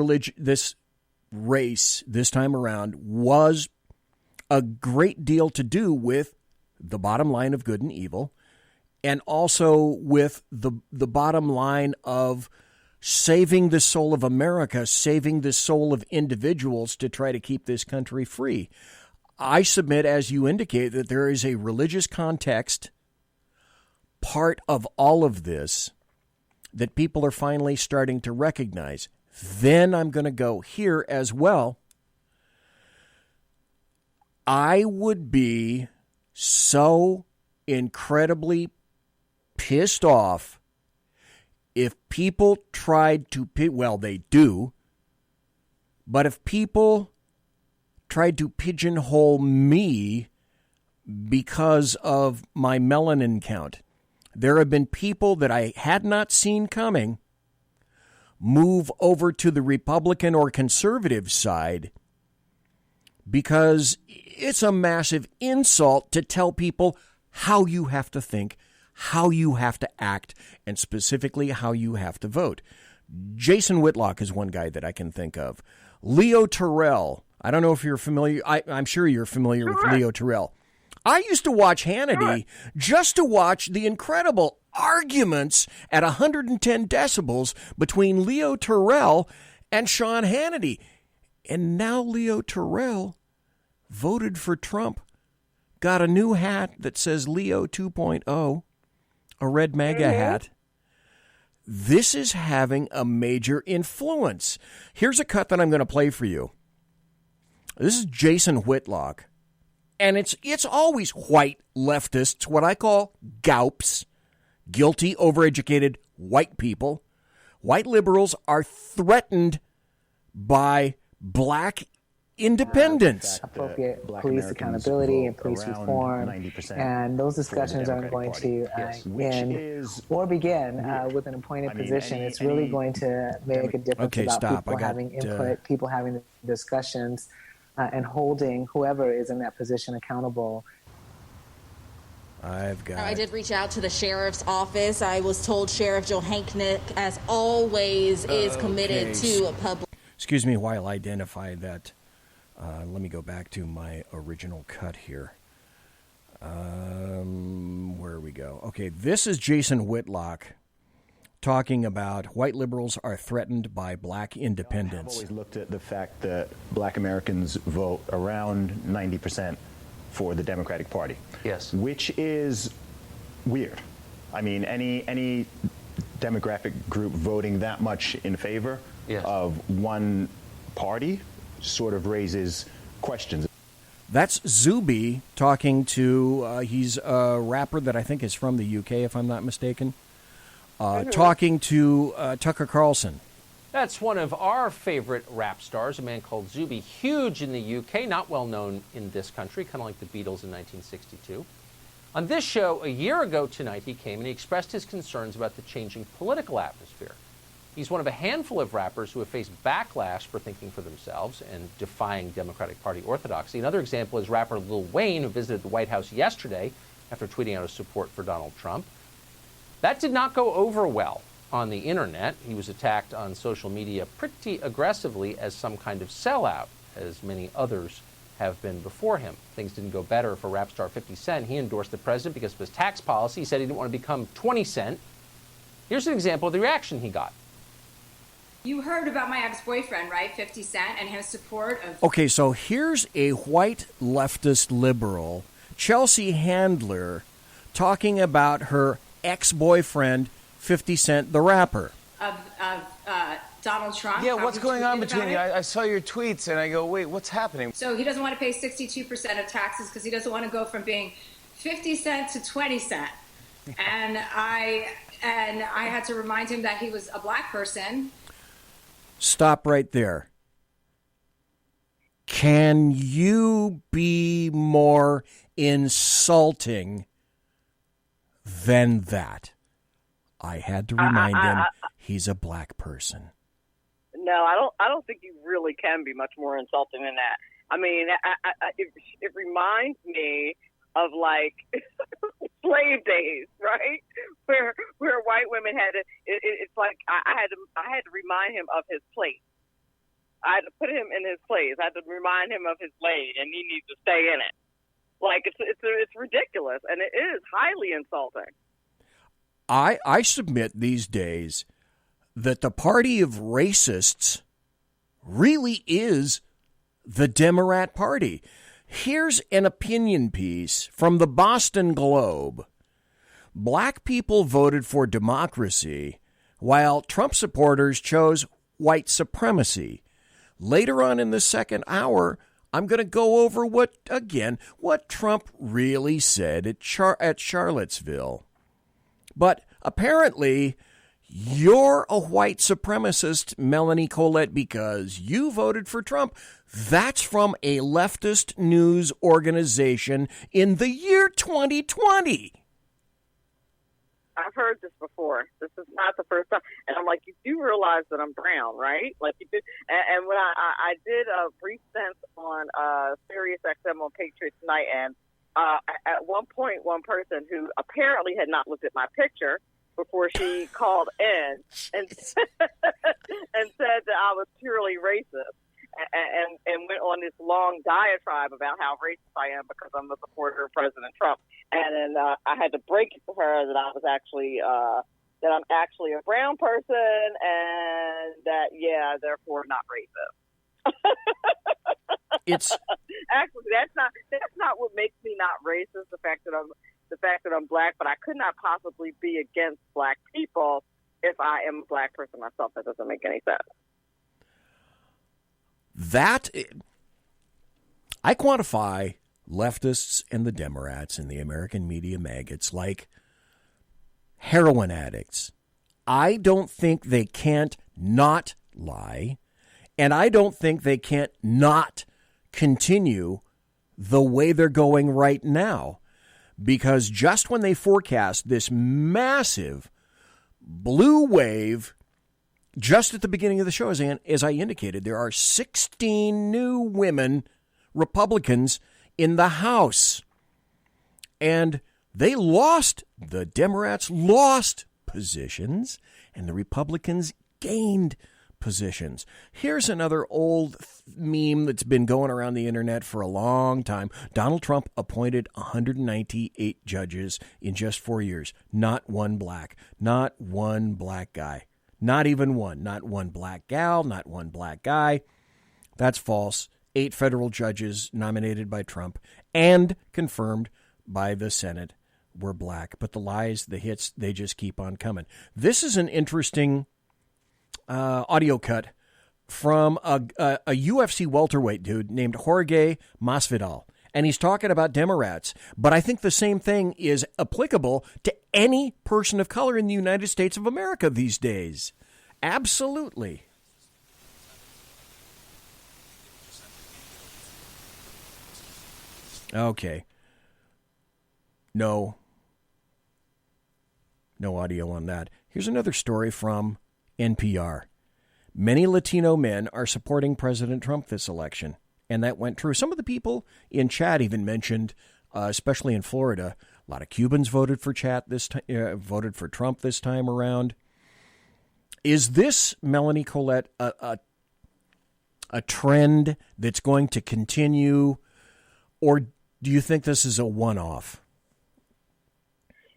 race this time around was a great deal to do with the bottom line of good and evil, and also with the bottom line of saving the soul of America, saving the soul of individuals to try to keep this country free. I submit, as you indicate, that there is a religious context part of all of this that people are finally starting to recognize. Then I'm going to go here as well. I would be so incredibly pissed off if people tried to, well, they do, but if people tried to pigeonhole me because of my melanin count. There have been people that I had not seen coming move over to the Republican or conservative side because it's a massive insult to tell people how you have to think, how you have to act and specifically how you have to vote. Jason Whitlock is one guy that I can think of. Leo Terrell. I don't know if you're familiar. I'm sure you're familiar with Leo Terrell. I used to watch Hannity just to watch the incredible arguments at 110 decibels between Leo Terrell and Sean Hannity. And now Leo Terrell voted for Trump, got a new hat that says Leo 2.0, a red MAGA hat. This is having a major influence. Here's a cut that I'm going to play for you. This is Jason Whitlock, and it's always white leftists, what I call GOWPs, guilty, overeducated white people. White liberals are threatened by black independence. Appropriate police accountability and police reform, and those discussions aren't going to end or begin with an appointed position. It's really going to make a difference about people having input, people having discussions, and holding whoever is in that position accountable. I did reach out to the sheriff's office. I was told Sheriff Joe Hanknick, as always, is committed to a public. Excuse me while I identify that. Let me go back to my original cut here. Where we go? Okay, this is Jason Whitlock talking about white liberals are threatened by black independence. I've always looked at the fact that black Americans vote around 90% for the Democratic Party. Yes. Which is weird. I mean, any demographic group voting that much in favor of one party sort of raises questions. That's Zuby talking to, he's a rapper that I think is from the UK, if I'm not mistaken, talking to Tucker Carlson. That's one of our favorite rap stars, a man called Zuby, huge in the UK, not well known in this country, kind of like the Beatles in 1962. On this show, a year ago tonight, he came and he expressed his concerns about the changing political atmosphere. He's one of a handful of rappers who have faced backlash for thinking for themselves and defying Democratic Party orthodoxy. Another example is rapper Lil Wayne, who visited the White House yesterday after tweeting out his support for Donald Trump. That did not go over well on the internet. He was attacked on social media pretty aggressively as some kind of sellout, as many others have been before him. Things didn't go better for rap star 50 Cent. He endorsed the president because of his tax policy. He said he didn't want to become 20 Cent. Here's an example of the reaction he got. You heard about my ex-boyfriend, right? 50 Cent and his support of... Okay, so here's a white leftist liberal, Chelsea Handler, talking about her ex-boyfriend, 50 Cent, the rapper. Of Donald Trump. Yeah, what's going on between you? I saw your tweets and I go, wait, what's happening? So he doesn't want to pay 62% of taxes because he doesn't want to go from being 50 Cent to 20 Cent. And I had to remind him that he was a black person. Stop right there. Can you be more insulting than that? I had to remind him he's a black person. No, I don't think you really can be much more insulting than that. I mean, it reminds me of like slave days, right? Where white women had to. It's like I had to remind him of his place. I had to put him in his place. I had to remind him of his lane, and he needs to stay in it. Like it's ridiculous, and it is highly insulting. I submit these days that the party of racists really is the Demorat Party. Here's an opinion piece from the Boston Globe. Black people voted for democracy, while Trump supporters chose white supremacy. Later on in the second hour, I'm going to go over what Trump really said at Charlottesville. But apparently, you're a white supremacist, Melanie Colette, because you voted for Trump. That's from a leftist news organization in the year 2020. I've heard this before. This is not the first time. And I'm like, you do realize that I'm brown, right? Like you did. And when I did a brief sense on Sirius XM on Patriot Tonight, and at one point, one person who apparently had not looked at my picture before she called in and and said that I was purely racist, and went on this long diatribe about how racist I am because I'm a supporter of President Trump. And then I had to break it to her that I was actually that I'm actually a brown person, and that therefore not racist. It's actually that's not what makes me not racist. The fact that I'm black, but I could not possibly be against black people if I am a black person myself. That doesn't make any sense. That I quantify leftists and the Demorats and the American media maggots like heroin addicts. I don't think they can't not lie, and I don't think they can't not continue the way they're going right now, because just when they forecast this massive blue wave, just at the beginning of the show, as I indicated, there are 16 new women Republicans in the House. And they lost, the Demorats lost positions, and the Republicans gained positions. Here's another old meme that's been going around the internet for a long time. Donald Trump appointed 198 judges in just 4 years. Not one black. Not one black guy. Not even one. Not one black gal. Not one black guy. That's false. 8 federal judges nominated by Trump and confirmed by the Senate were black. But the lies, the hits, they just keep on coming. This is an interesting audio cut from a UFC welterweight dude named Jorge Masvidal. And he's talking about Demorats. But I think the same thing is applicable to any person of color in the United States of America these days. Absolutely. Okay. No audio on that. Here's another story from NPR. Many Latino men are supporting President Trump this election, and that went true. Some of the people in chat even mentioned, especially in Florida, a lot of Cubans voted for voted for Trump this time around. Is this, Melanie Collette, a trend that's going to continue, or do you think this is a one-off?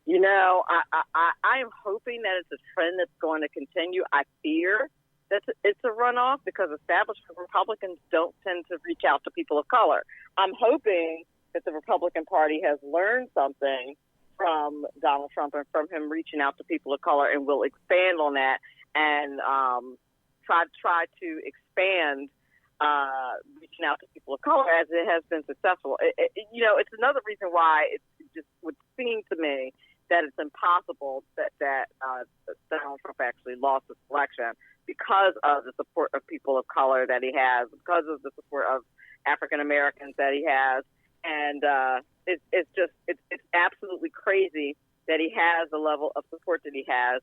You know, I am hoping that it's a trend that's going to continue. I fear that it's a runoff because establishment Republicans don't tend to reach out to people of color. I'm hoping that the Republican Party has learned something from Donald Trump and from him reaching out to people of color, and will expand on that and try to expand reaching out to people of color as it has been successful. It's another reason why it just would seem to me that it's impossible that Donald Trump actually lost this election because of the support of people of color that he has, because of the support of African Americans that he has, and it's absolutely crazy that he has the level of support that he has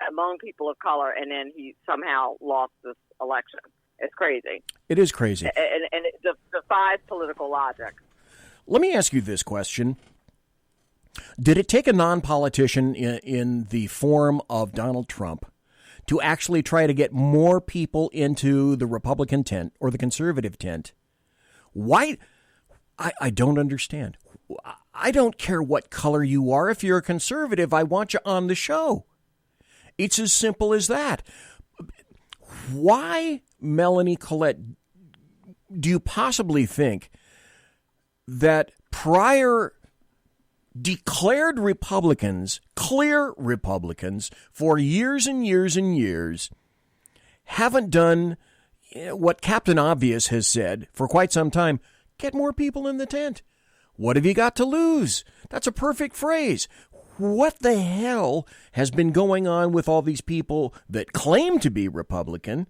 among people of color, and then he somehow lost this election. It's crazy. It is crazy, and it defies political logic. Let me ask you this question. Did it take a non-politician in the form of Donald Trump to actually try to get more people into the Republican tent or the conservative tent? Why? I don't understand. I don't care what color you are. If you're a conservative, I want you on the show. It's as simple as that. Why, Melanie Collette, do you possibly think that prior declared Republicans, clear Republicans, for years and years and years, haven't done what Captain Obvious has said for quite some time? Get more people in the tent. What have you got to lose? That's a perfect phrase. What the hell has been going on with all these people that claim to be Republican,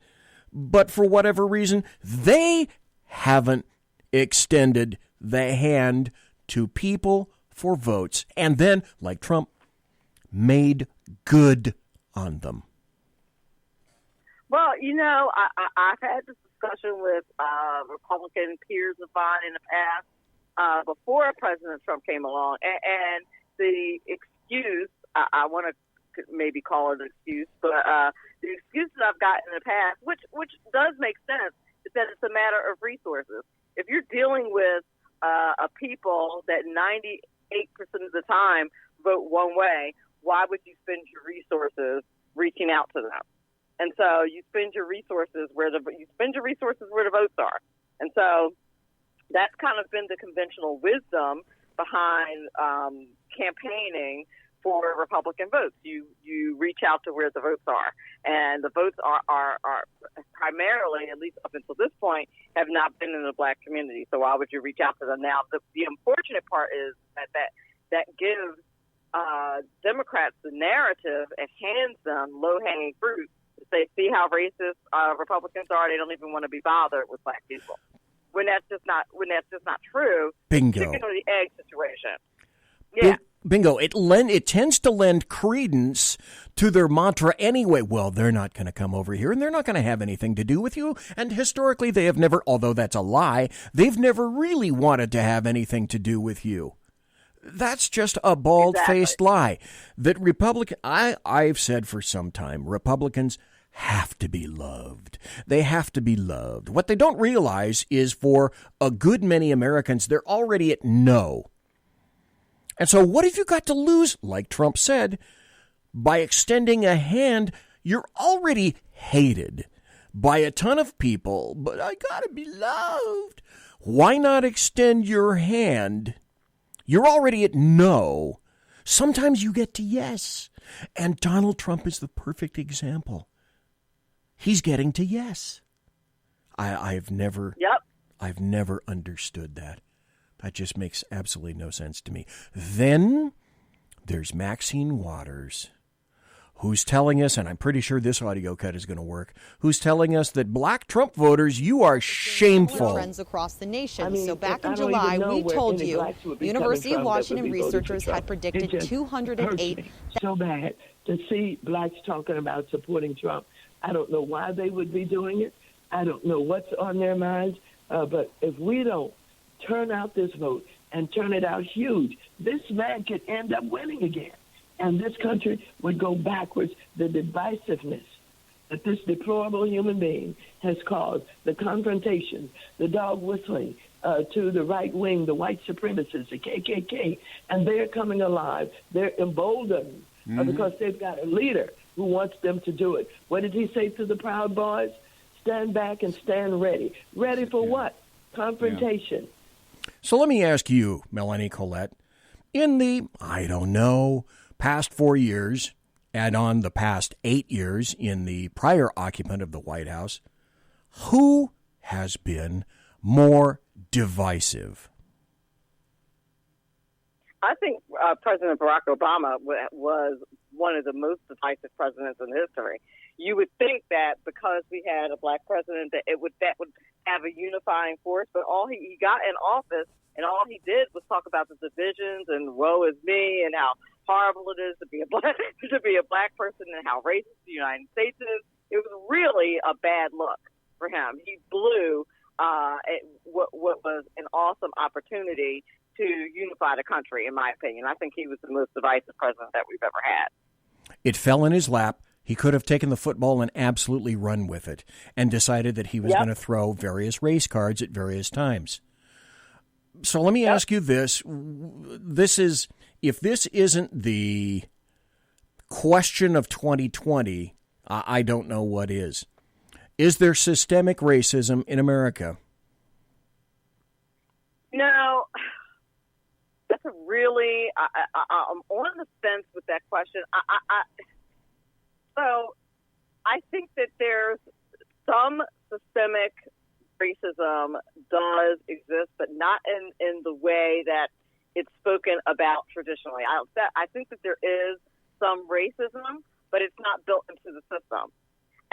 but for whatever reason, they haven't extended the hand to people for votes, and then, like Trump, made good on them? Well, I've had this discussion with Republican peers of mine in the past, before President Trump came along. And the excuse, I want to maybe call it an excuse, but the excuse that I've gotten in the past, which does make sense, is that it's a matter of resources. If you're dealing with a people that 98% of the time vote one way, why would you spend your resources reaching out to them? And so you spend your resources where the votes are. And so that's kind of been the conventional wisdom behind campaigning for Republican votes. You reach out to where the votes are, and the votes are primarily, at least up until this point, have not been in the black community. So why would you reach out to them now? The unfortunate part is that gives Democrats the narrative and hands them low-hanging fruit to say, see how racist Republicans are. They don't even want to be bothered with black people. When that's just not true. Bingo. Chicken or the egg situation. Yeah. Bingo. It tends to lend credence to their mantra anyway. Well, they're not going to come over here, and they're not going to have anything to do with you. And historically, they have never, although that's a lie, they've never really wanted to have anything to do with you. That's just a bald-faced lie. That I've said for some time, Republicans have to be loved. They have to be loved. What they don't realize is for a good many Americans, they're already at no. And so what have you got to lose? Like Trump said, by extending a hand, you're already hated by a ton of people, but I gotta be loved. Why not extend your hand? You're already at no. Sometimes you get to yes. And Donald Trump is the perfect example. He's getting to yes. I've never understood that. That just makes absolutely no sense to me. Then there's Maxine Waters, who's telling us, and I'm pretty sure this audio cut is going to work, who's telling us that black Trump voters, you are shameful. Trends across the nation. So back in July, we told you University of Washington researchers had predicted 208. So bad to see blacks talking about supporting Trump. I don't know why they would be doing it. I don't know what's on their minds. But if we don't turn out this vote and turn it out huge, this man could end up winning again. And this country would go backwards. The divisiveness that this deplorable human being has caused, the confrontation, the dog whistling to the right wing, the white supremacists, the KKK, and they're coming alive. They're emboldened because they've got a leader who wants them to do it. What did he say to the Proud Boys? Stand back and stand ready. Ready for what? Confrontation. Yeah. So let me ask you, Melanie Collette, in the, past 4 years, and on the past 8 years in the prior occupant of the White House, who has been more divisive? I think President Barack Obama was one of the most divisive presidents in history. You would think that because we had a black president that would have a unifying force, but all he got in office and all he did was talk about the divisions and woe is me and how horrible it is to be a black person and how racist the United States is. It was really a bad look for him. He blew what was an awesome opportunity to unify the country, in my opinion. I think he was the most divisive president that we've ever had. It fell in his lap. He could have taken the football and absolutely run with it and decided that he was going to throw various race cards at various times. So let me ask you this. If this isn't the question of 2020, I don't know what is. Is there systemic racism in America? No. That's a really, I'm on the fence with that question. So I think that there's some systemic racism does exist, but not in the way that it's spoken about traditionally. I think that there is some racism, but it's not built into the system.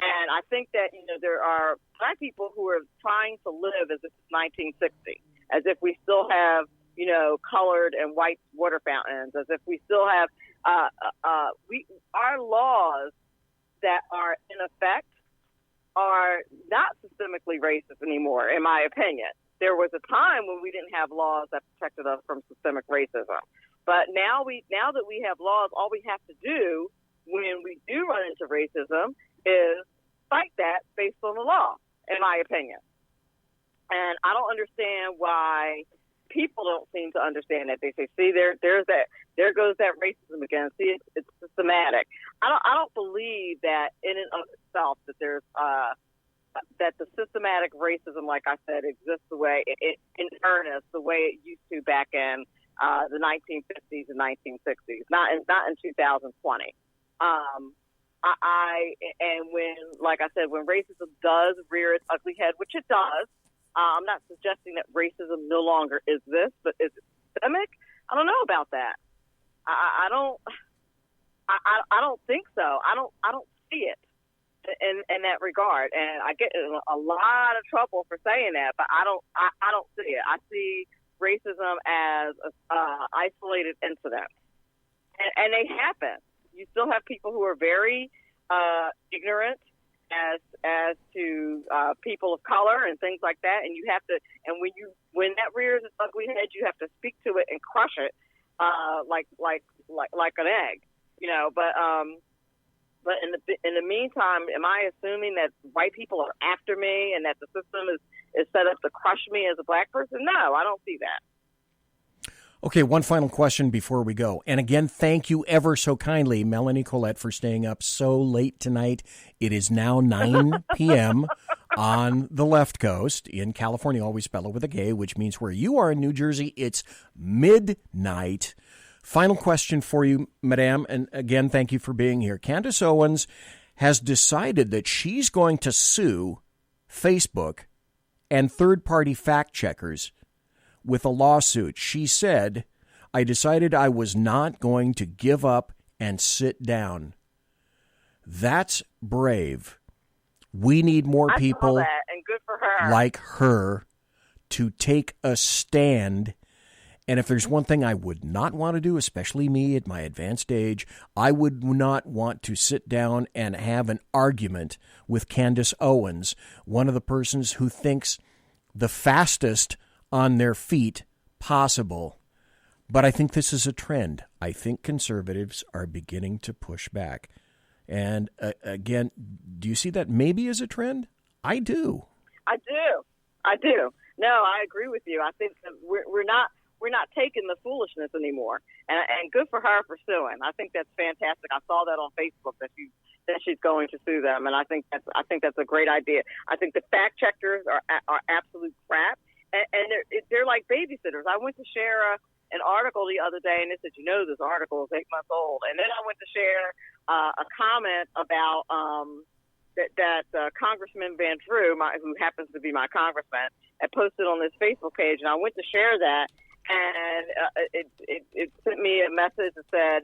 And I think that, there are black people who are trying to live as if it's 1960, as if we still have, colored and white water fountains, as if we still have our laws that are in effect are not systemically racist anymore, in my opinion. there was a time when we didn't have laws that protected us from systemic racism. But now that we have laws, all we have to do when we do run into racism is fight that based on the law, in my opinion. And I don't understand why people don't seem to understand that. They say, see, there goes that racism again. See, it's systematic. I don't believe that in and of itself that there's that the systematic racism, like I said, exists the way in earnest, the way it used to back in the 1950s and 1960s, not in 2020. When racism does rear its ugly head, which it does, I'm not suggesting that racism no longer exists, but is it systemic? I don't know about that. I don't think so. I don't see it in that regard, and I get in a lot of trouble for saying that, but I don't see it. I see racism as an isolated incident, and they happen. You still have people who are very ignorant as to people of color and things like that, and you have to. And when that rears its ugly head, you have to speak to it and crush it like an egg, you know. But in the meantime, am I assuming that white people are after me and that the system is set up to crush me as a black person? No, I don't see that. Okay, one final question before we go. And again, thank you ever so kindly, Melanie Collette, for staying up so late tonight. It is now 9 p.m. on the left coast. In California, always spell it with a K, which means where you are in New Jersey, it's midnight. Final question for you, Madame, and again, thank you for being here. Candace Owens has decided that she's going to sue Facebook and third-party fact-checkers with a lawsuit. She said, I decided I was not going to give up and sit down. That's brave. We need more people and good for her. like her to take a stand. And if there's one thing I would not want to do, especially me at my advanced age, I would not want to sit down and have an argument with Candace Owens, one of the persons who thinks the fastest on their feet possible. But I think this is a trend. I think conservatives are beginning to push back. And again, do you see that maybe as a trend? I do. I do. No, I agree with you. I think that we're not taking the foolishness anymore, and good for her for suing. I think that's fantastic. I saw that on Facebook that she's going to sue them, and I think that's a great idea. I think the fact checkers are absolute crap. And they're like babysitters. I went to share an article the other day, and it said, this article is 8 months old. And then I went to share a comment about that Congressman Van Drew, who happens to be my congressman, had posted on this Facebook page. And I went to share that, and it sent me a message that said,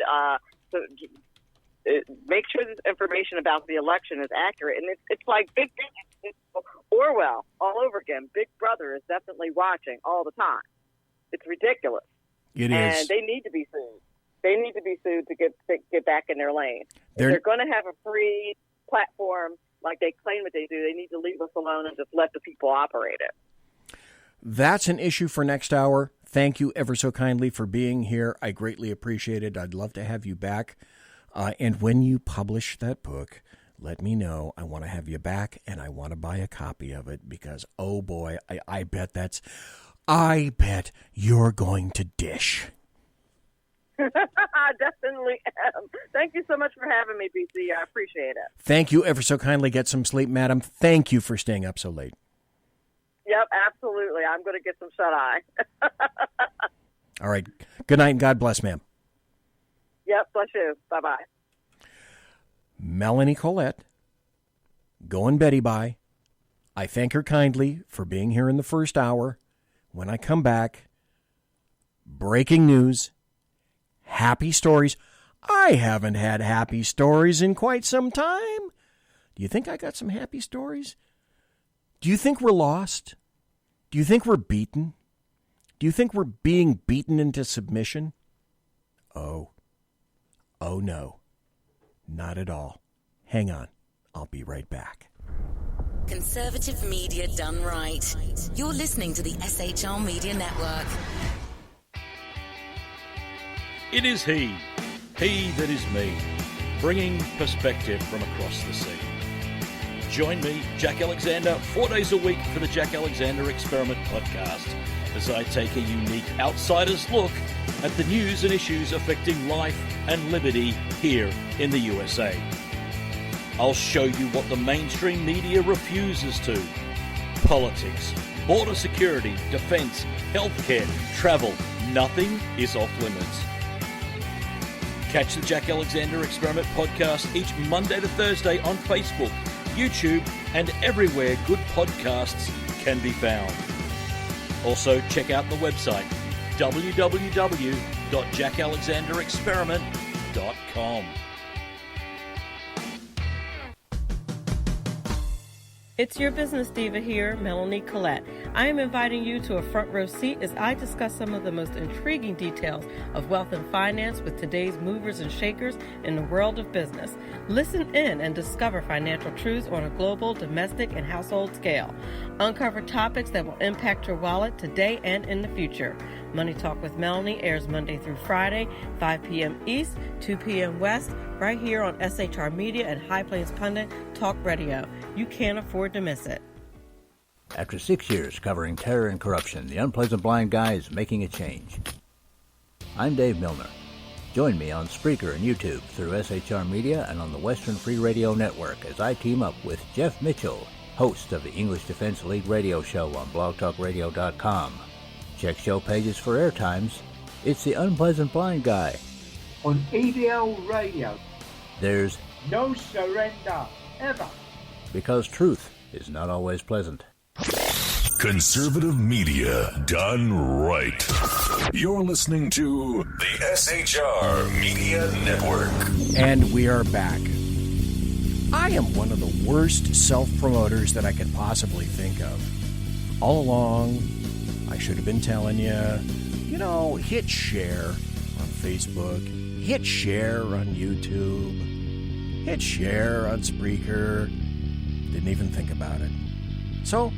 make sure this information about the election is accurate. And it's like it's Orwell all over again. Big Brother is definitely watching all the time. It's ridiculous. It and is. They need to be sued. They need to be sued to get back in their lane. If they're going to have a free platform like they claim that they do, they need to leave us alone and just let the people operate it. That's an issue for next hour. Thank you ever so kindly for being here. I greatly appreciate it. I'd love to have you back. And when you publish that book, let me know. I want to have you back, and I want to buy a copy of it because, oh boy, I bet you're going to dish. I definitely am. Thank you so much for having me, BC. I appreciate it. Thank you ever so kindly. Get some sleep, madam. Thank you for staying up so late. Yep, absolutely. I'm going to get some shut-eye. All right. Good night and God bless, ma'am. Yep, bless you. Bye-bye. Melanie Collette, going Betty bye. I thank her kindly for being here in the first hour. When I come back, breaking news, happy stories. I haven't had happy stories in quite some time. Do you think I got some happy stories? Do you think we're lost? Do you think we're beaten? Do you think we're being beaten into submission? Oh no, not at all. Hang on. I'll be right back. Conservative media done right. You're listening to the SHR Media Network. It is he that is me, bringing perspective from across the sea. Join me, Jack Alexander, 4 days a week for the Jack Alexander Experiment podcast, as I take a unique outsider's look at the news and issues affecting life and liberty here in the USA. I'll show you what the mainstream media refuses to. Politics, border security, defense, healthcare, travel, nothing is off limits. Catch the Jack Alexander Experiment podcast each Monday to Thursday on Facebook, YouTube, and everywhere good podcasts can be found. Also, check out the website, www.jackalexanderexperiment.com. It's your business diva here, Melanie Colette. I am inviting you to a front row seat as I discuss some of the most intriguing details of wealth and finance with today's movers and shakers in the world of business. Listen in and discover financial truths on a global, domestic, and household scale. Uncover topics that will impact your wallet today and in the future. Money Talk with Melanie airs Monday through Friday, 5 p.m. East, 2 p.m. West, right here on SHR Media and High Plains Pundit Talk Radio. You can't afford to miss it. After 6 years covering terror and corruption, the Unpleasant Blind Guy is making a change. I'm Dave Milner. Join me on Spreaker and YouTube through SHR Media and on the Western Free Radio Network as I team up with Jeff Mitchell, host of the English Defense League radio show on blogtalkradio.com. Check show pages for airtimes. It's the Unpleasant Blind Guy. On EDL Radio. There's no surrender, ever. Because truth is not always pleasant. Conservative media done right. You're listening to the SHR Media Network. And we are back. I am one of the worst self-promoters that I could possibly think of. All along, I should have been telling you, hit share on Facebook, hit share on YouTube, hit share on Spreaker. Didn't even think about it. So,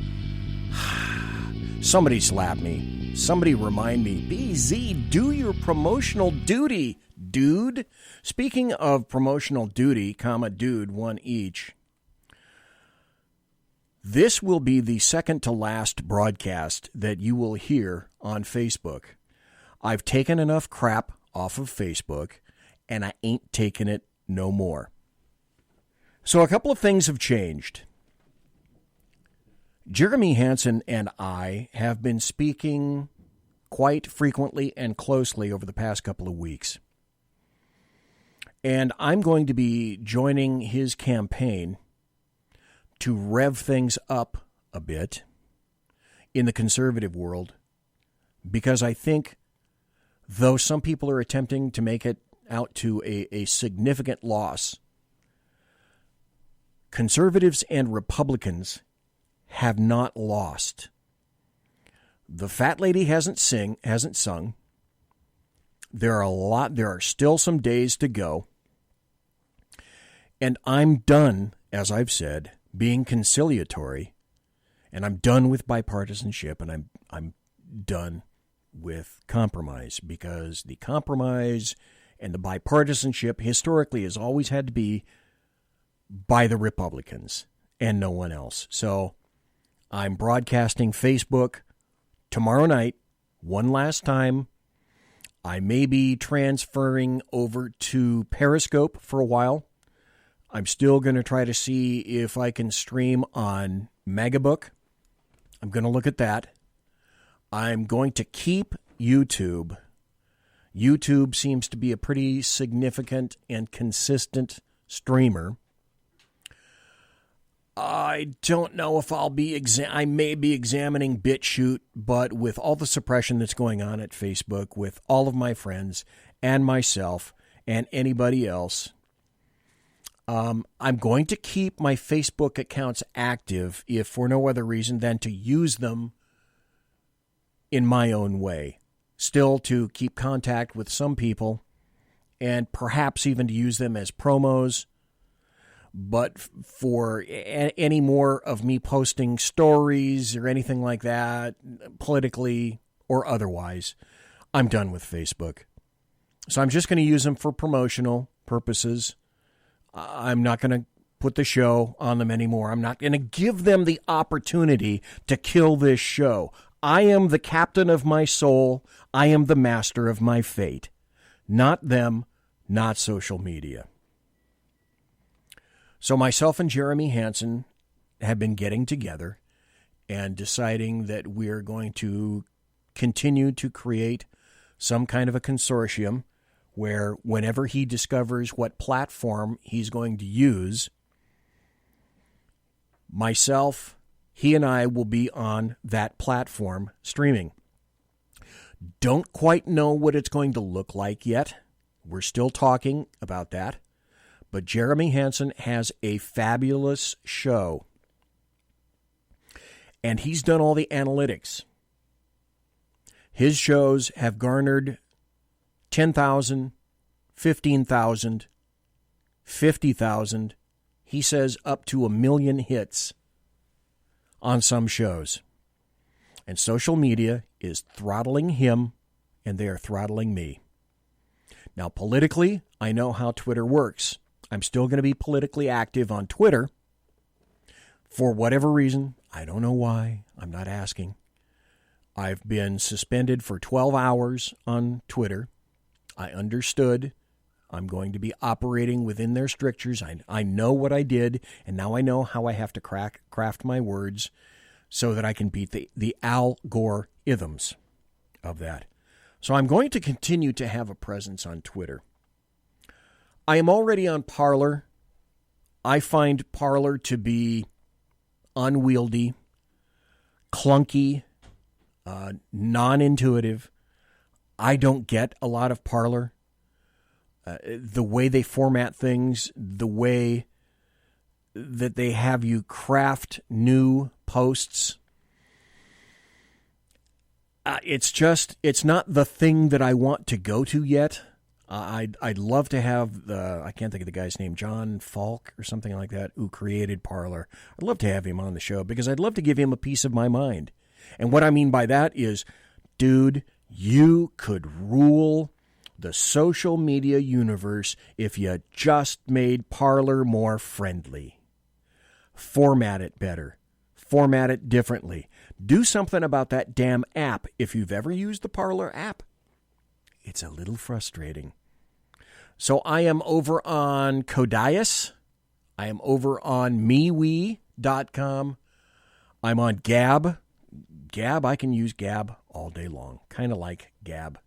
somebody slap me. Somebody remind me. BZ, do your promotional duty, dude. Speaking of promotional duty, dude, one each. This will be the second to last broadcast that you will hear on Facebook. I've taken enough crap off of Facebook, and I ain't taking it no more. So a couple of things have changed. Jeremy Hansen and I have been speaking quite frequently and closely over the past couple of weeks. And I'm going to be joining his campaign to rev things up a bit in the conservative world, because I think, though some people are attempting to make it out to a significant loss, conservatives and Republicans have not lost. The fat lady hasn't sung. There are still some days to go. And I'm done, as I've said, being conciliatory, and I'm done with bipartisanship, and I'm done with compromise, because the compromise and the bipartisanship historically has always had to be by the Republicans and no one else. So I'm broadcasting Facebook tomorrow night, one last time. I may be transferring over to Periscope for a while. I'm still going to try to see if I can stream on Megabook. I'm going to look at that. I'm going to keep YouTube. YouTube seems to be a pretty significant and consistent streamer. I don't know if I'll be I may be examining BitChute, but with all the suppression that's going on at Facebook, with all of my friends and myself and anybody else, I'm going to keep my Facebook accounts active, if for no other reason than to use them in my own way. Still to keep contact with some people, and perhaps even to use them as promos. But for any more of me posting stories or anything like that, politically or otherwise, I'm done with Facebook. So I'm just going to use them for promotional purposes. I'm not going to put the show on them anymore. I'm not going to give them the opportunity to kill this show. I am the captain of my soul. I am the master of my fate. Not them, not social media. So myself and Jeremy Hansen have been getting together and deciding that we're going to continue to create some kind of a consortium where whenever he discovers what platform he's going to use, myself, he and I will be on that platform streaming. Don't quite know what it's going to look like yet. We're still talking about that. But Jeremy Hansen has a fabulous show. And he's done all the analytics. His shows have garnered 10,000, 15,000, 50,000. He says up to 1 million hits on some shows. And social media is throttling him, and they are throttling me. Now, politically, I know how Twitter works. I'm still going to be politically active on Twitter. For whatever reason, I don't know why, I'm not asking. I've been suspended for 12 hours on Twitter. I understood. I'm going to be operating within their strictures. I know what I did, and now I know how I have to craft my words so that I can beat the Al Gore isms of that. So I'm going to continue to have a presence on Twitter. I am already on Parler. I find Parler to be unwieldy, clunky, non-intuitive. I don't get a lot of Parler. The way they format things, the way that they have you craft new posts, it's not the thing that I want to go to yet. I'd love to have I can't think of the guy's name, John Falk or something like that, who created Parler. I'd love to have him on the show because I'd love to give him a piece of my mind. And what I mean by that is, dude, you could rule the social media universe if you just made Parler more friendly. Format it better. Format it differently. Do something about that damn app. If you've ever used the Parler app, it's a little frustrating. So I am over on Codias. I am over on MeWe.com. I'm on Gab. I can use Gab all day long. Kind of like Gab.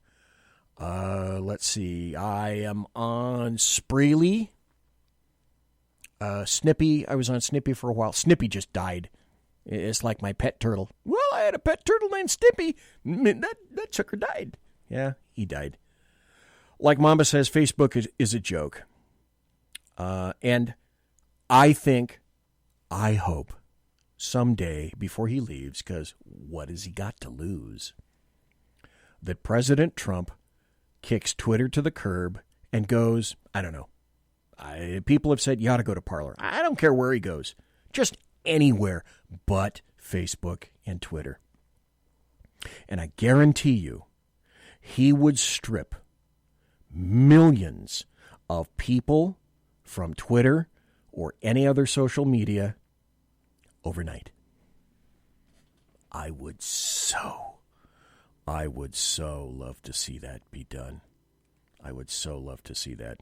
Let's see. I am on Spreely. Snippy. I was on Snippy for a while. Snippy just died. It's like my pet turtle. Well, I had a pet turtle named Snippy. That sucker died. Yeah, he died. Like Mamba says, Facebook is a joke. And I hope, someday before he leaves, because what has he got to lose, that President Trump kicks Twitter to the curb and goes, I don't know. People have said you ought to go to Parler. I don't care where he goes. Just anywhere but Facebook and Twitter. And I guarantee you, he would strip millions of people from Twitter or any other social media overnight. I would so love to see that be done. I would so love to see that.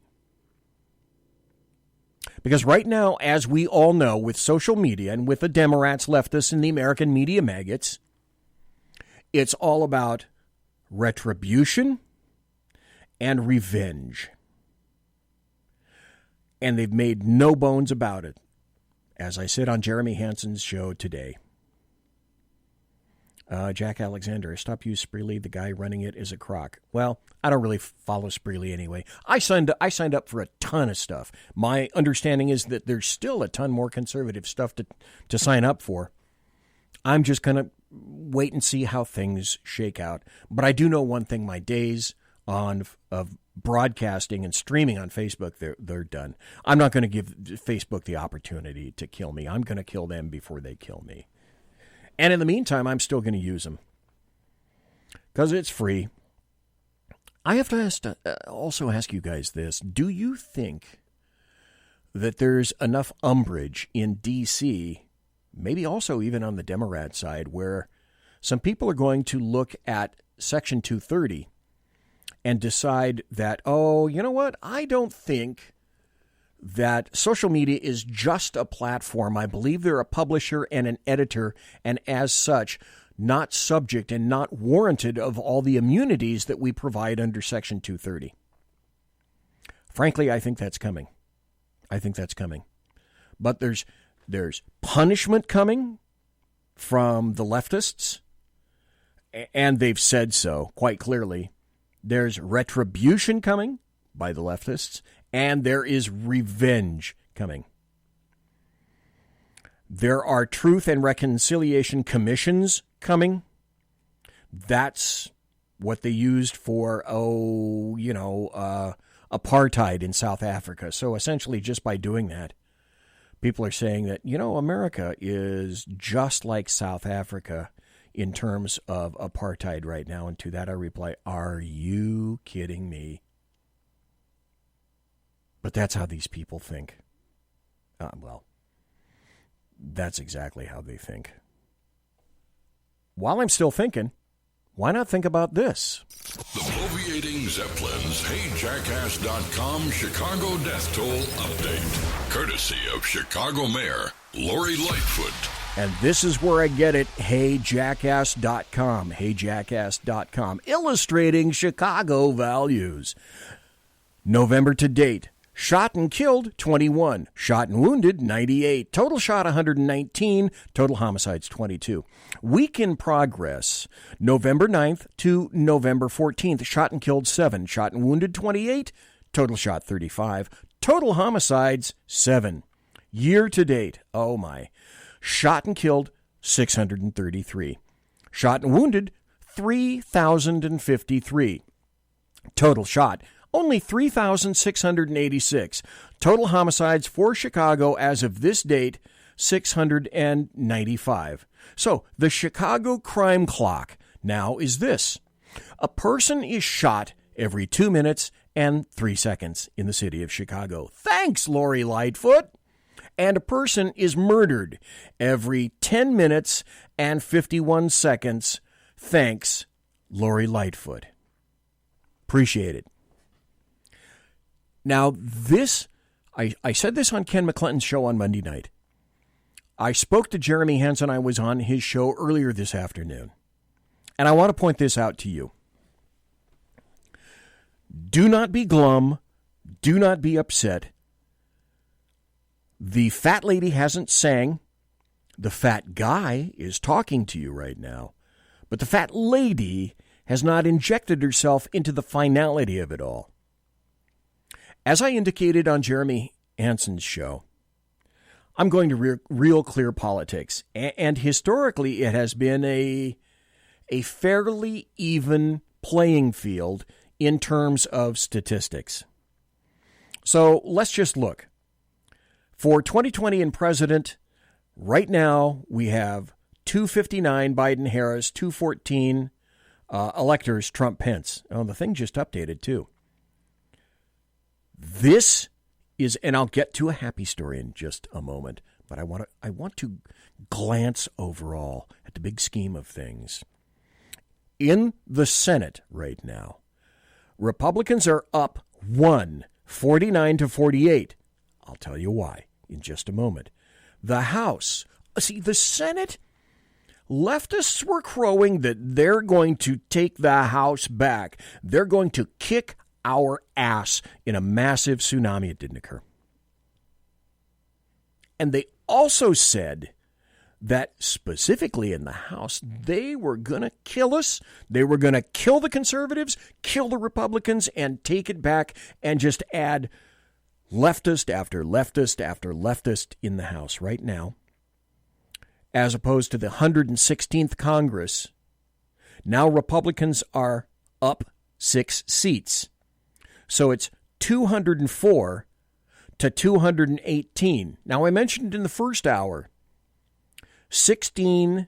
Because right now, as we all know, with social media and with the Demorats, leftists, and the American media maggots, it's all about retribution and revenge. And they've made no bones about it, as I said on Jeremy Hansen's show today. Jack Alexander, stop using Spreely. The guy running it is a crock. Well, I don't really follow Spreely anyway. I signed up for a ton of stuff. My understanding is that there's still a ton more conservative stuff to sign up for. I'm just going to wait and see how things shake out. But I do know one thing. My days of broadcasting and streaming on Facebook, they're done. I'm not going to give Facebook the opportunity to kill me. I'm going to kill them before they kill me. And in the meantime, I'm still going to use them because it's free. I have to also ask you guys this. Do you think that there's enough umbrage in D.C., maybe also even on the Demorat side, where some people are going to look at Section 230 and decide that, oh, you know what? I don't think that social media is just a platform. I believe they're a publisher and an editor, and as such, not subject and not warranted of all the immunities that we provide under Section 230. Frankly, I think that's coming. But there's punishment coming from the leftists, and they've said so quite clearly. There's retribution coming by the leftists, and there is revenge coming. There are truth and reconciliation commissions coming. That's what they used for, apartheid in South Africa. So essentially, just by doing that, people are saying that, America is just like South Africa in terms of apartheid right now. And to that I reply, are you kidding me? But that's how these people think. That's exactly how they think. While I'm still thinking, why not think about this? The Bloviating Zeppelins HeyJackass.com Chicago Death Toll Update. Courtesy of Chicago Mayor Lori Lightfoot. And this is where I get it, HeyJackass.com. HeyJackass.com. Illustrating Chicago values. November to date. Shot and killed, 21. Shot and wounded, 98. Total shot, 119. Total homicides, 22. Week in progress, November 9th to November 14th. Shot and killed, 7. Shot and wounded, 28. Total shot, 35. Total homicides, 7. Year to date, oh my. Shot and killed, 633. Shot and wounded, 3,053. Total shot, only 3,686. Total homicides for Chicago as of this date, 695. So the Chicago crime clock now is this. A person is shot every 2 minutes and 3 seconds in the city of Chicago. Thanks, Lori Lightfoot. And a person is murdered every 10 minutes and 51 seconds. Thanks, Lori Lightfoot. Appreciate it. Now, this, I said this on Ken McClinton's show on Monday night. I spoke to Jeremy Hansen. I was on his show earlier this afternoon. And I want to point this out to you. Do not be glum. Do not be upset. The fat lady hasn't sang. The fat guy is talking to you right now. But the fat lady has not injected herself into the finality of it all. As I indicated on Jeremy Hansen's show, I'm going to real clear politics. And historically, it has been a fairly even playing field in terms of statistics. So let's just look. For 2020 and president, right now we have 259 Biden-Harris, 214 electors Trump-Pence. Oh, the thing just updated too. This is, and I'll get to a happy story in just a moment, but I want to glance overall at the big scheme of things. In the Senate right now, Republicans are up 49 to 48. I'll tell you why in just a moment. The House, see, the Senate, leftists were crowing that they're going to take the House back. They're going to kick our ass in a massive tsunami. It didn't occur. And they also said that specifically in the House, they were going to kill us. They were going to kill the conservatives, kill the Republicans, and take it back and just add leftist after leftist after leftist in the House right now. As opposed to the 116th Congress, now Republicans are up seats. So it's 204 to 218. Now, I mentioned in the first hour, 16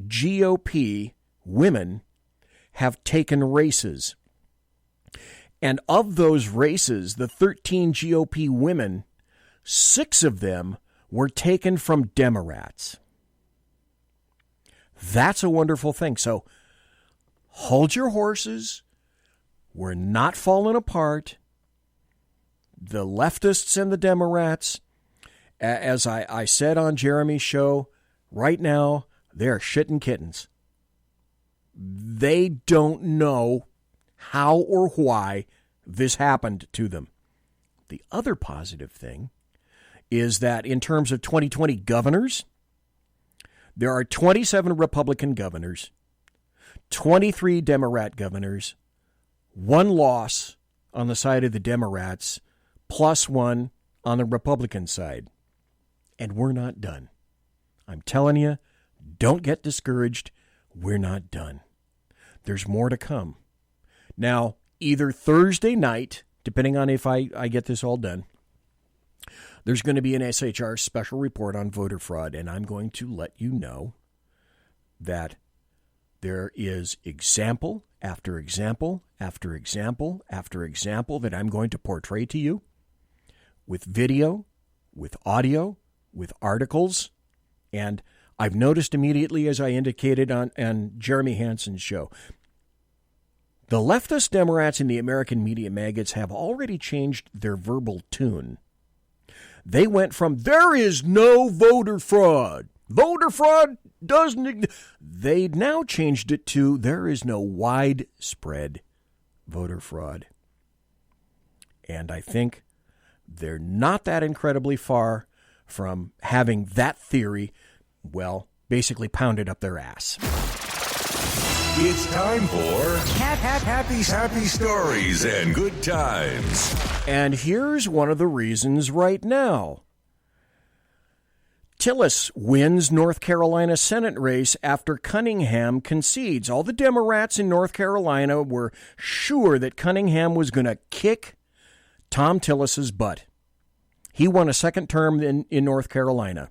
GOP women have taken races. And of those races, the 13 GOP women, 6 of them were taken from Demorats. That's a wonderful thing. So hold your horses. We're not falling apart. The leftists and the Demorats, as I said on Jeremy's show, right now, they're shitting kittens. They don't know how or why this happened to them. The other positive thing is that in terms of 2020 governors, there are 27 Republican governors, 23 Democrat governors, 1 loss on the side of the Demorats, plus 1 on the Republican side. And we're not done. I'm telling you, don't get discouraged. We're not done. There's more to come. Now, either Thursday night, depending on if I get this all done, there's going to be an SHR special report on voter fraud, and I'm going to let you know that there is example after example after example after example that I'm going to portray to you with video, with audio, with articles, and I've noticed immediately, as I indicated on Jeremy Hansen's show, the leftist Demorats and the American media maggots have already changed their verbal tune. They went from, there is no voter fraud. Voter fraud doesn't. They now changed it to, there is no widespread voter fraud. And I think they're not that incredibly far from having that theory, well, basically pounded up their ass. It's time for happy stories and good times. And here's one of the reasons right now. Tillis wins North Carolina Senate race after Cunningham concedes. All the Demorats in North Carolina were sure that Cunningham was going to kick Tom Tillis's butt. He won a second term in North Carolina.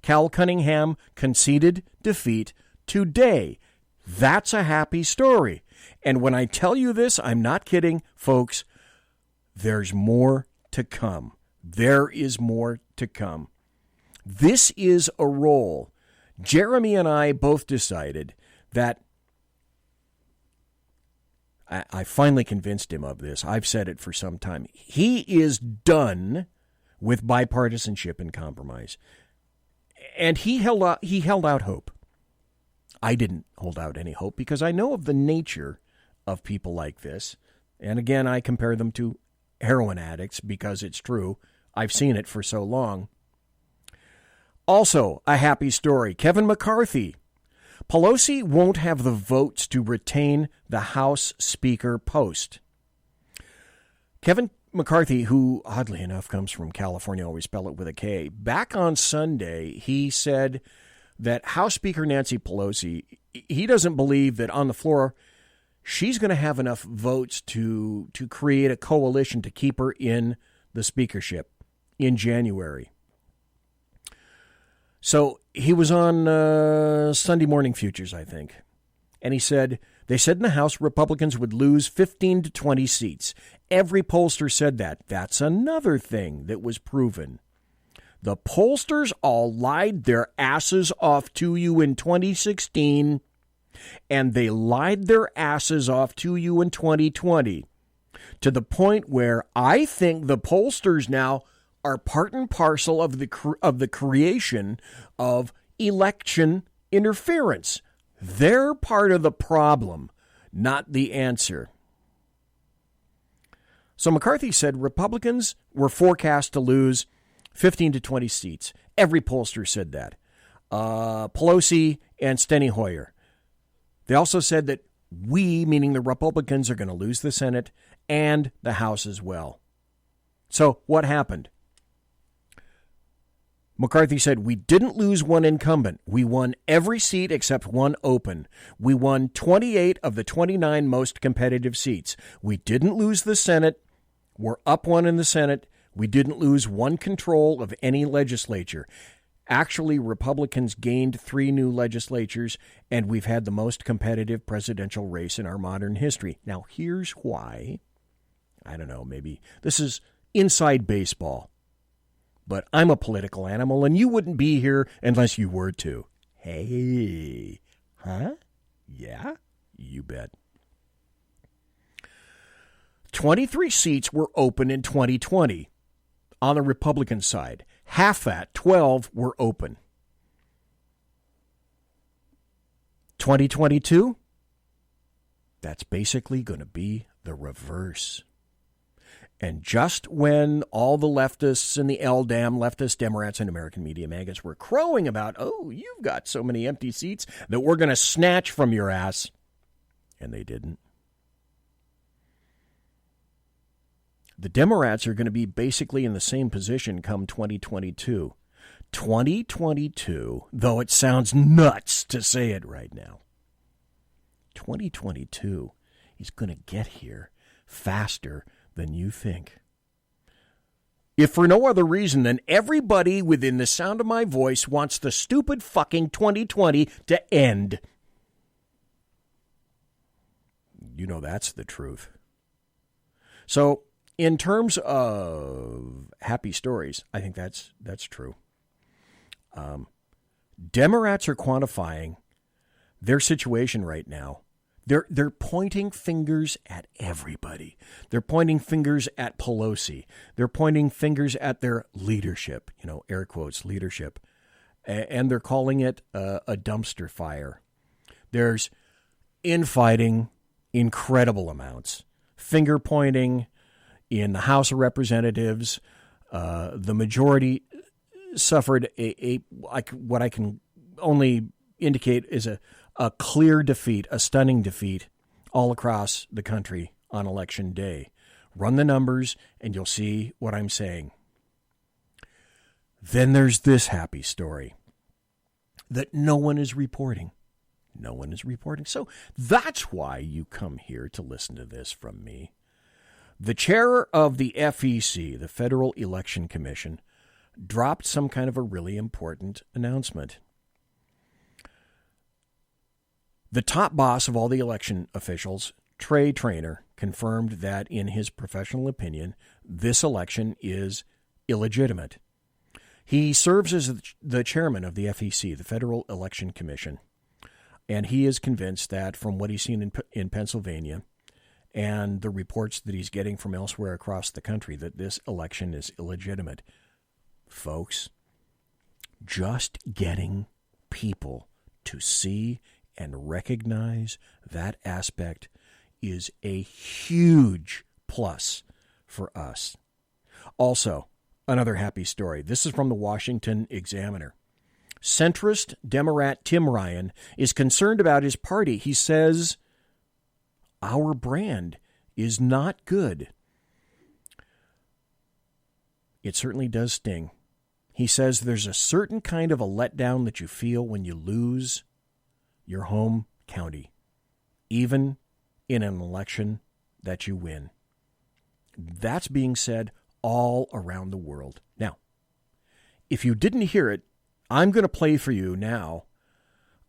Cal Cunningham conceded defeat today. That's a happy story. And when I tell you this, I'm not kidding, folks. There's more to come. There is more to come. This is a role. Jeremy and I both decided that I finally convinced him of this. I've said it for some time. He is done with bipartisanship and compromise. And he held out hope. I didn't hold out any hope because I know of the nature of people like this. And again, I compare them to heroin addicts because it's true. I've seen it for so long. Also, a happy story. Kevin McCarthy. Pelosi won't have the votes to retain the House Speaker post. Kevin McCarthy, who oddly enough comes from California, always spell it with a K, back on Sunday, he said that House Speaker Nancy Pelosi, he doesn't believe that on the floor she's going to have enough votes to create a coalition to keep her in the speakership in January. So he was on Sunday Morning Futures, I think, and he said, they said in the House Republicans would lose 15 to 20 seats. Every pollster said that. That's another thing that was proven. The pollsters all lied their asses off to you in 2016, and they lied their asses off to you in 2020, to the point where I think the pollsters now are part and parcel of the creation of election interference. They're part of the problem, not the answer. So McCarthy said Republicans were forecast to lose 15 to 20 seats. Every pollster said that. Pelosi and Steny Hoyer. They also said that we, meaning the Republicans, are going to lose the Senate and the House as well. So what happened? McCarthy said, we didn't lose one incumbent. We won every seat except one open. We won 28 of the 29 most competitive seats. We didn't lose the Senate. We're up one in the Senate. We didn't lose one control of any legislature. Actually, Republicans gained 3 new legislatures, and we've had the most competitive presidential race in our modern history. Now, here's why. I don't know, maybe this is inside baseball. But I'm a political animal, and you wouldn't be here unless you were too. Hey, huh? Yeah, you bet. 23 seats were open in 2020 on the Republican side. Half that, 12, were open. 2022, that's basically going to be the reverse. And just when all the leftists and the LDAM, leftist Demorats and American media maggots were crowing about, oh, you've got so many empty seats that we're going to snatch from your ass. And they didn't. The Demorats are going to be basically in the same position come 2022. 2022, though it sounds nuts to say it right now, 2022 is going to get here faster than you think. If for no other reason than everybody within the sound of my voice wants the stupid fucking 2020 to end. You know that's the truth. So, in terms of happy stories, I think that's true. Demorats are quantifying their situation right now. They're pointing fingers at everybody. They're pointing fingers at Pelosi. They're pointing fingers at their leadership, air quotes, leadership. And they're calling it a dumpster fire. There's infighting, incredible amounts. Finger pointing in the House of Representatives. The majority suffered what I can only indicate is a clear defeat, a stunning defeat all across the country on Election Day. Run the numbers and you'll see what I'm saying. Then there's this happy story that no one is reporting. No one is reporting. So that's why you come here to listen to this from me. The chair of the FEC, the Federal Election Commission, dropped some kind of a really important announcement. The top boss of all the election officials, Trey Traynor, confirmed that, in his professional opinion, this election is illegitimate. He serves as the chairman of the FEC, the Federal Election Commission, and he is convinced that, from what he's seen in Pennsylvania and the reports that he's getting from elsewhere across the country, that this election is illegitimate. Folks, just getting people to see and recognize that aspect is a huge plus for us. Also, another happy story. This is from the Washington Examiner. Centrist Demorat Tim Ryan is concerned about his party. He says, our brand is not good. It certainly does sting. He says there's a certain kind of a letdown that you feel when you lose your home county, even in an election that you win. That's being said all around the world. Now, if you didn't hear it, I'm going to play for you now.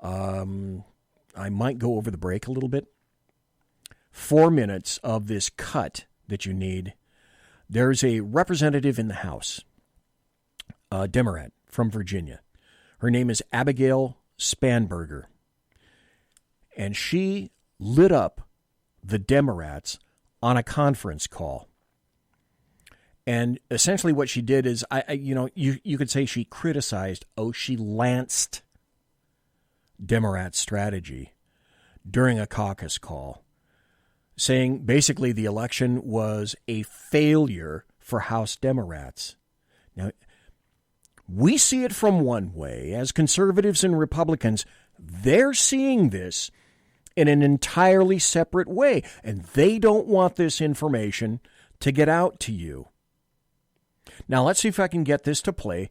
I might go over the break a little bit. 4 minutes of this cut that you need. There's a representative in the House, a Demorat from Virginia. Her name is Abigail Spanberger. And she lit up the Demorats on a conference call. And essentially what she did is, you could say she criticized, she lanced Demorat strategy during a caucus call, saying basically the election was a failure for House Demorats. Now, we see it from one way. As conservatives and Republicans, they're seeing this in an entirely separate way, and they don't want this information to get out to you. Now, let's see if I can get this to play.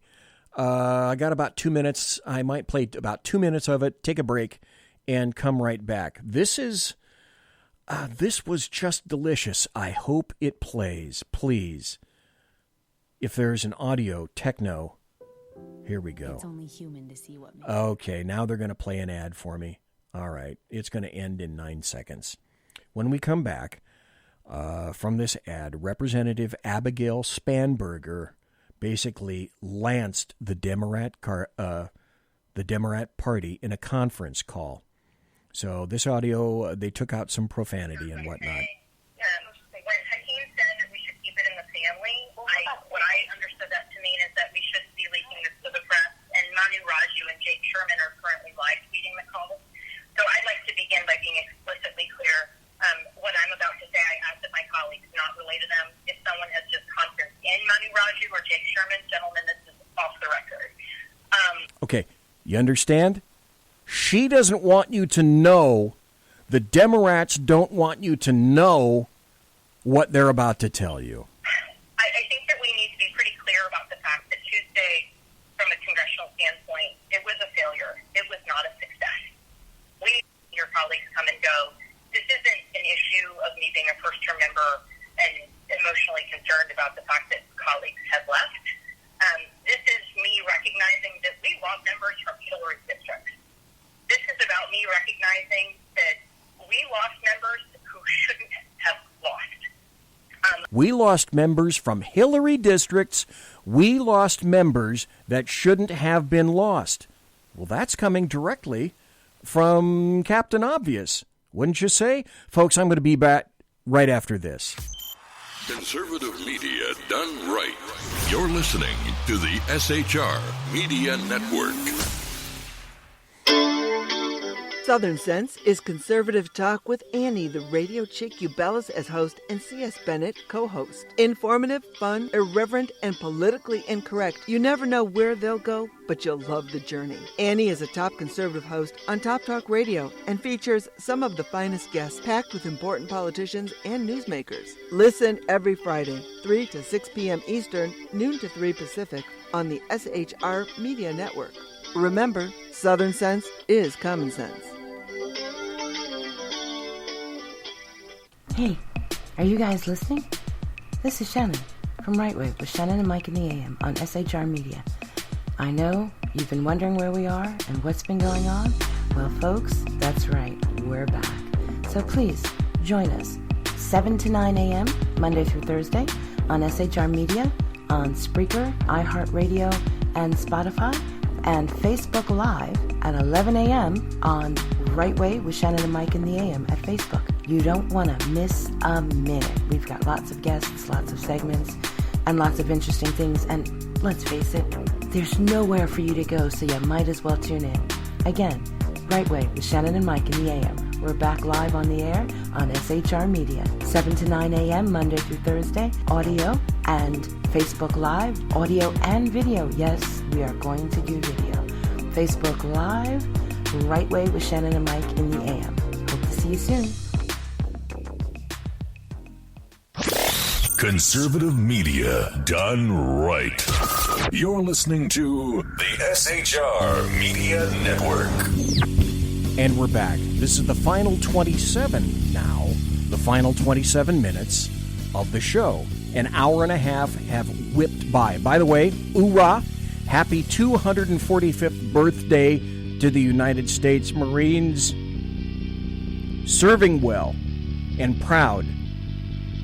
I got about 2 minutes. I might play about 2 minutes of it, take a break, and come right back. This was just delicious. I hope it plays, please. If there's an audio techno, here we go. It's only human to see what makes Okay, now they're going to play an ad for me. All right, it's going to end in 9 seconds. When we come back from this ad, Representative Abigail Spanberger basically lanced the Demorat party in a conference call. So this audio, they took out some profanity and whatnot. When Hakeem said that we should keep it in the family, what I understood that to mean is that we shouldn't be leaking this to the press. And Manu Raju and Jake Sherman are currently live tweeting the call. So I'd like to begin by being explicitly clear. What I'm about to say, I ask that my colleagues not relay to them. If someone has just conference in Manu Raju or Jake Sherman, gentlemen, this is off the record. Okay, you understand? She doesn't want you to know. The Demorats don't want you to know what they're about to tell you. I think that we need to be pretty clear about the fact that Tuesday, from a congressional standpoint, it was a failure. It was not a success. Your colleagues come and go. This isn't an issue of me being a first-term member and emotionally concerned about the fact that colleagues have left. This is me recognizing that we lost members from Hillary's districts. This is about me recognizing that we lost members who shouldn't have lost. We lost members from Hillary districts. We lost members that shouldn't have been lost. Well, that's coming directly from Captain Obvious, wouldn't you say? Folks, I'm going to be back right after this. Conservative media done right. You're listening to the SHR Media Network. Southern Sense is conservative talk with Annie, the radio chick you bellows as host, and C.S. Bennett co-host. Informative, fun, irreverent, and politically incorrect. You never know where they'll go, but you'll love the journey. Annie is a top conservative host on Top Talk Radio and features some of the finest guests packed with important politicians and newsmakers. Listen every Friday, 3 to 6 p.m. Eastern, noon to 3 Pacific, on the SHR Media Network. Remember, Southern Sense is common sense. Hey, are you guys listening? This is Shannon from Right Way with Shannon and Mike in the AM on SHR Media. I know you've been wondering where we are and what's been going on. Well, folks, that's right, we're back. So please join us 7 to 9 a.m. Monday through Thursday on SHR Media, on Spreaker, iHeartRadio, and Spotify, and Facebook Live at 11 a.m. on Right Way with Shannon and Mike in the AM at Facebook. You don't want to miss a minute. We've got lots of guests, lots of segments, and lots of interesting things. And let's face it, there's nowhere for you to go, so you might as well tune in. Again, Right Way with Shannon and Mike in the AM. We're back live on the air on SHR Media, 7 to 9 a.m. Monday through Thursday, audio and Facebook Live, audio and video. Yes, we are going to do video. Facebook Live, Right Way with Shannon and Mike in the AM. Hope to see you soon. Conservative media done right. You're listening to the SHR Media Network. And we're back. This is the final 27 now, the final 27 minutes of the show. An hour and a half have whipped by. By the way, hoorah, happy 245th birthday to the United States Marines. Serving well and proud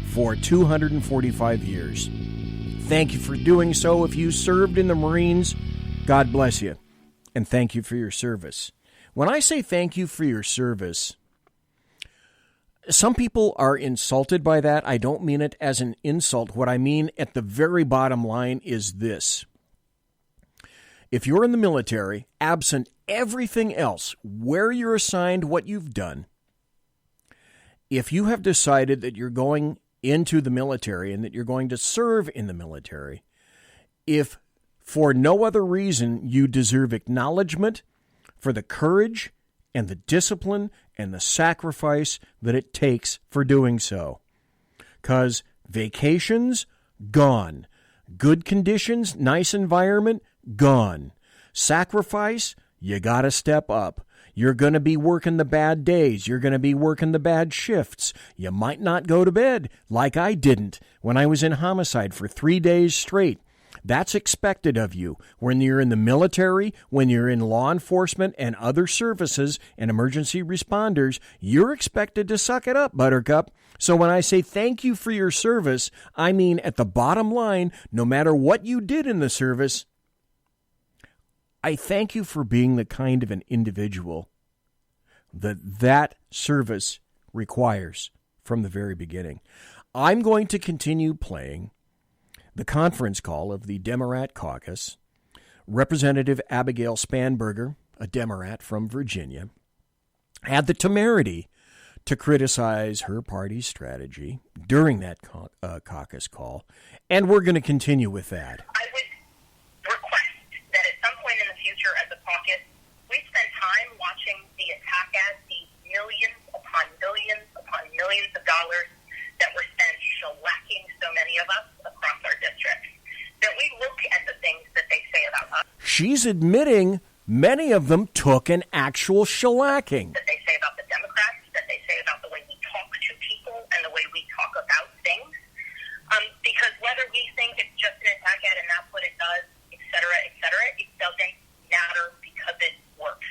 for 245 years. Thank you for doing so. If you served in the Marines, God bless you, and thank you for your service. When I say thank you for your service, some people are insulted by that. I don't mean it as an insult. What I mean at the very bottom line is this. If you're in the military, absent everything else, where you're assigned, what you've done, if you have decided that you're going into the military and that you're going to serve in the military, if for no other reason you deserve acknowledgement for the courage and the discipline and the sacrifice that it takes for doing so. 'Cause vacations, gone. Good conditions, nice environment, gone. Sacrifice, you got to step up. You're going to be working the bad days. You're going to be working the bad shifts. You might not go to bed like I didn't when I was in homicide for 3 days straight. That's expected of you when you're in the military, when you're in law enforcement and other services and emergency responders. You're expected to suck it up, Buttercup. So when I say thank you for your service, I mean at the bottom line, no matter what you did in the service, I thank you for being the kind of an individual that service requires from the very beginning. I'm going to continue playing the conference call of the Demorat caucus. Representative Abigail Spanberger, a Demorat from Virginia, had the temerity to criticize her party's strategy during that caucus call, and we're going to continue with that. I would request that at some point in the future as a caucus, we spend time watching the attack ads, the millions upon millions of dollars that were spent shellacking so many of us across our districts, that we look at the things that they say about us. She's admitting many of them took an actual shellacking. That they say about the Democrats, that they say about the way we talk to people and the way we talk about things. Because whether we think it's just an attack ad and that's what it does, et cetera, it doesn't matter because it works.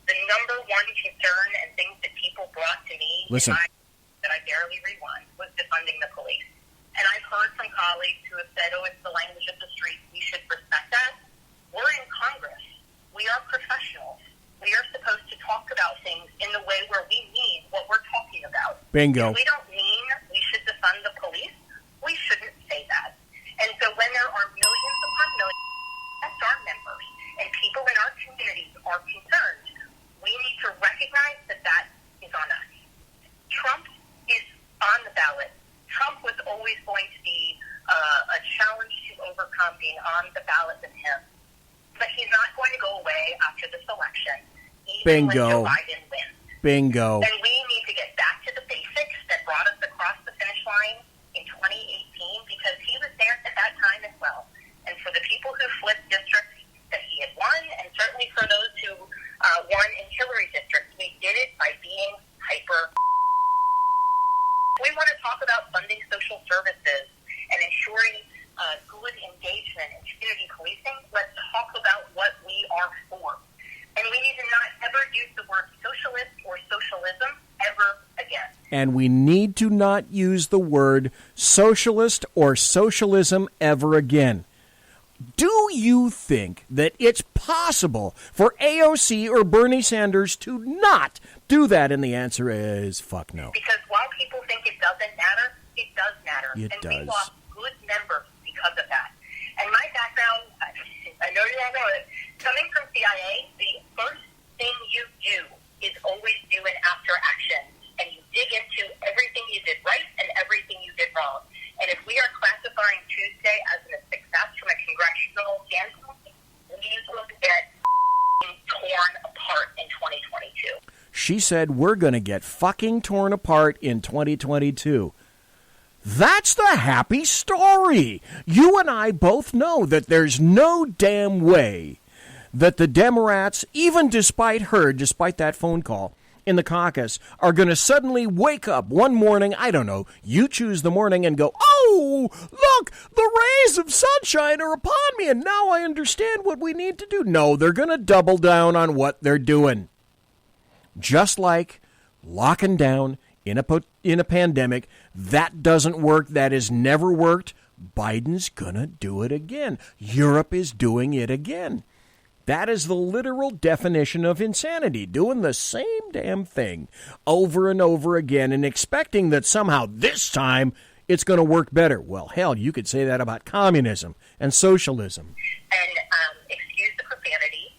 The number one concern and things that people brought to me that I barely rewind was defunding the police. And I've heard from colleagues who have said, it's the language of the street, we should respect that. We're in Congress. We are professionals. We are supposed to talk about things in the way where we mean what we're talking about. Bingo. If we don't mean we should defund the police, we shouldn't say that. And so when there are millions upon millions of SR members and people in our communities are concerned, we need to recognize that that is on us. Trump is on the ballot. Trump was always going to be a challenge to overcome being on the ballot with him. But he's not going to go away after this election, even when Joe Biden wins. Bingo. And we need to get back to the basics that brought us across the finish line in 2018, because he was there at that time as well. And for the people who flipped districts that he had won, and certainly for those who won in Hillary districts, we did it by being hyper. We want to talk about funding social services and ensuring good engagement in community policing. Let's talk about what we are for. And we need to not ever use the word socialist or socialism ever again. And we need to not use the word socialist or socialism ever again. Do you think that it's possible for AOC or Bernie Sanders to not do that? And the answer is fuck no. Because while people think it doesn't matter, it does matter. It and does. We lost good members because of that. And my background, I know you all know it, coming from CIA, the first thing you do is always do an after action. And you dig into everything you did right and everything you did wrong. And if we are classifying Tuesday as a success from a congressional standpoint, we will get torn apart in 2022. She said we're going to get fucking torn apart in 2022. That's the happy story. You and I both know that there's no damn way that the Demorats, even despite that phone call in the caucus, are going to suddenly wake up one morning, I don't know, you choose the morning and go, oh, look, the rays of sunshine are upon me and now I understand what we need to do. No, they're going to double down on what they're doing. Just like locking down in a pandemic, that doesn't work. That has never worked. Biden's going to do it again. Europe is doing it again. That is the literal definition of insanity, doing the same damn thing over and over again and expecting that somehow this time it's going to work better. Well, hell, you could say that about communism and socialism. And excuse the profanity.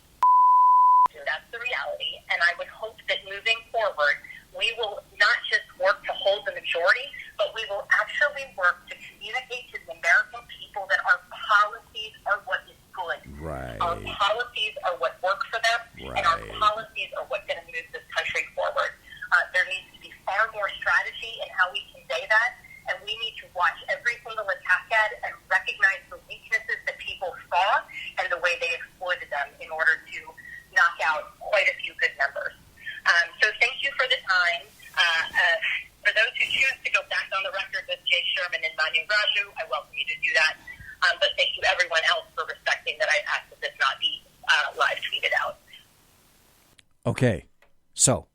That's the reality. And I would hope that moving forward, we will not just work to hold the majority, but we will actually work to communicate to the American people that our policies are what is good. Right. Our policies are what work for them, and our policies are what's going to move this country forward. There needs to be far more strategy in how we convey that, and we need to watch every single attack ad and recognize the weaknesses that people saw and the way they Okay, so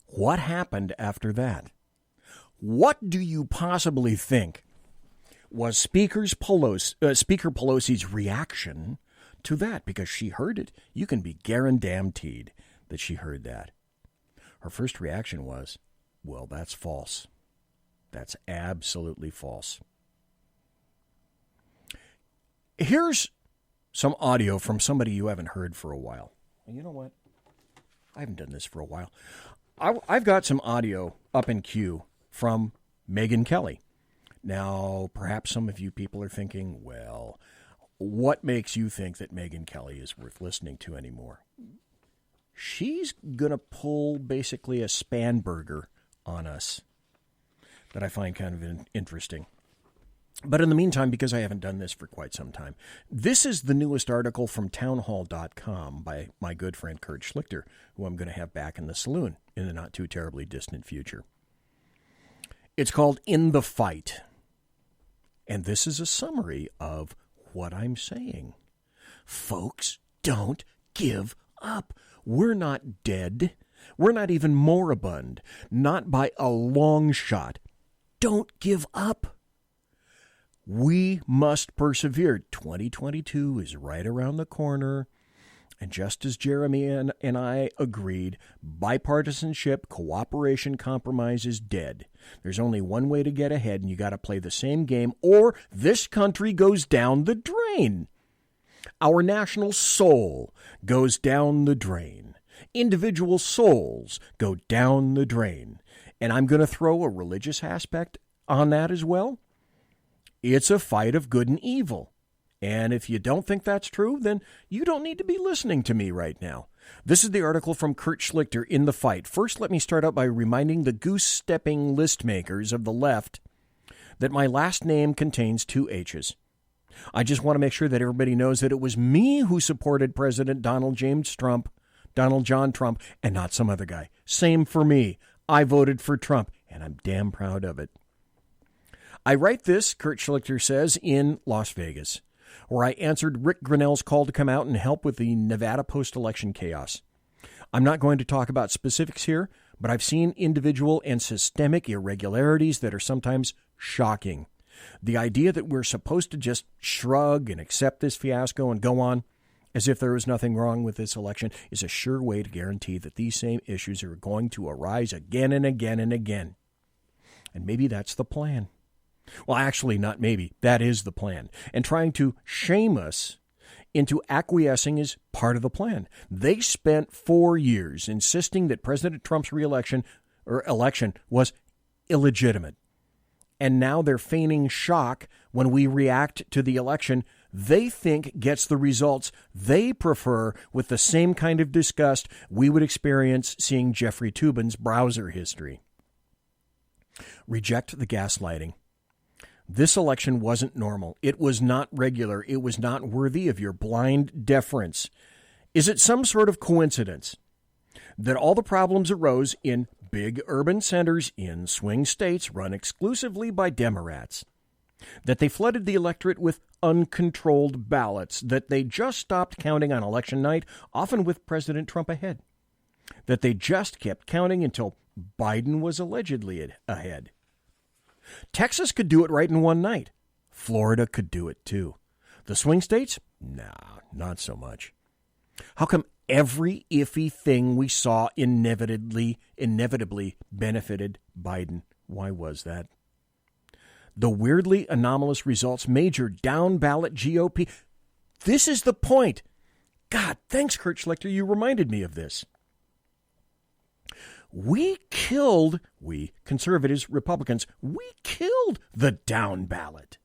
what happened after that? What do you possibly think was Speaker Pelosi's reaction to that? Because she heard it. You can be guaranteed that she heard that. Her first reaction was, well, that's false. That's absolutely false. Here's some audio from somebody you haven't heard for a while. And you know what? I haven't done this for a while. I've got some audio up in queue from Megyn Kelly. Now, perhaps some of you people are thinking, well, what makes you think that Megyn Kelly is worth listening to anymore? She's going to pull basically a Spanberger on us that I find kind of interesting. But in the meantime, because I haven't done this for quite some time, this is the newest article from townhall.com by my good friend Kurt Schlichter, who I'm going to have back in the Saloon in the not too terribly distant future. It's called In the Fight. And this is a summary of what I'm saying. Folks, don't give up. We're not dead. We're not even moribund. Not by a long shot. Don't give up. We must persevere. 2022 is right around the corner. And just as Jeremy and I agreed, bipartisanship, cooperation, compromise is dead. There's only one way to get ahead, and you got to play the same game, or this country goes down the drain. Our national soul goes down the drain. Individual souls go down the drain. And I'm going to throw a religious aspect on that as well. It's a fight of good and evil. And if you don't think that's true, then you don't need to be listening to me right now. This is the article from Kurt Schlichter, In the Fight. First, let me start out by reminding the goose-stepping list makers of the left that my last name contains 2 H's. I just want to make sure that everybody knows that it was me who supported President Donald John Trump, and not some other guy. Same for me. I voted for Trump, and I'm damn proud of it. I write this, Kurt Schlichter says, in Las Vegas, where I answered Rick Grinnell's call to come out and help with the Nevada post-election chaos. I'm not going to talk about specifics here, but I've seen individual and systemic irregularities that are sometimes shocking. The idea that we're supposed to just shrug and accept this fiasco and go on as if there was nothing wrong with this election is a sure way to guarantee that these same issues are going to arise again and again and again. And maybe that's the plan. Well, actually, not maybe. That is the plan. And trying to shame us into acquiescing is part of the plan. They spent 4 years insisting that President Trump's election was illegitimate. And now they're feigning shock when we react to the election they think gets the results they prefer with the same kind of disgust we would experience seeing Jeffrey Toobin's browser history. Reject the gaslighting. This election wasn't normal. It was not regular. It was not worthy of your blind deference. Is it some sort of coincidence that all the problems arose in big urban centers in swing states run exclusively by Demorats? That they flooded the electorate with uncontrolled ballots? That they just stopped counting on election night, often with President Trump ahead? That they just kept counting until Biden was allegedly ahead? Texas could do it right in one night. Florida could do it too. The swing states? Nah, not so much. How come every iffy thing we saw inevitably benefited Biden? Why was that? The weirdly anomalous results, major down-ballot GOP. This is the point. God, thanks, Kurt Schlichter. You reminded me of this. We conservatives, Republicans, we killed the down ballot.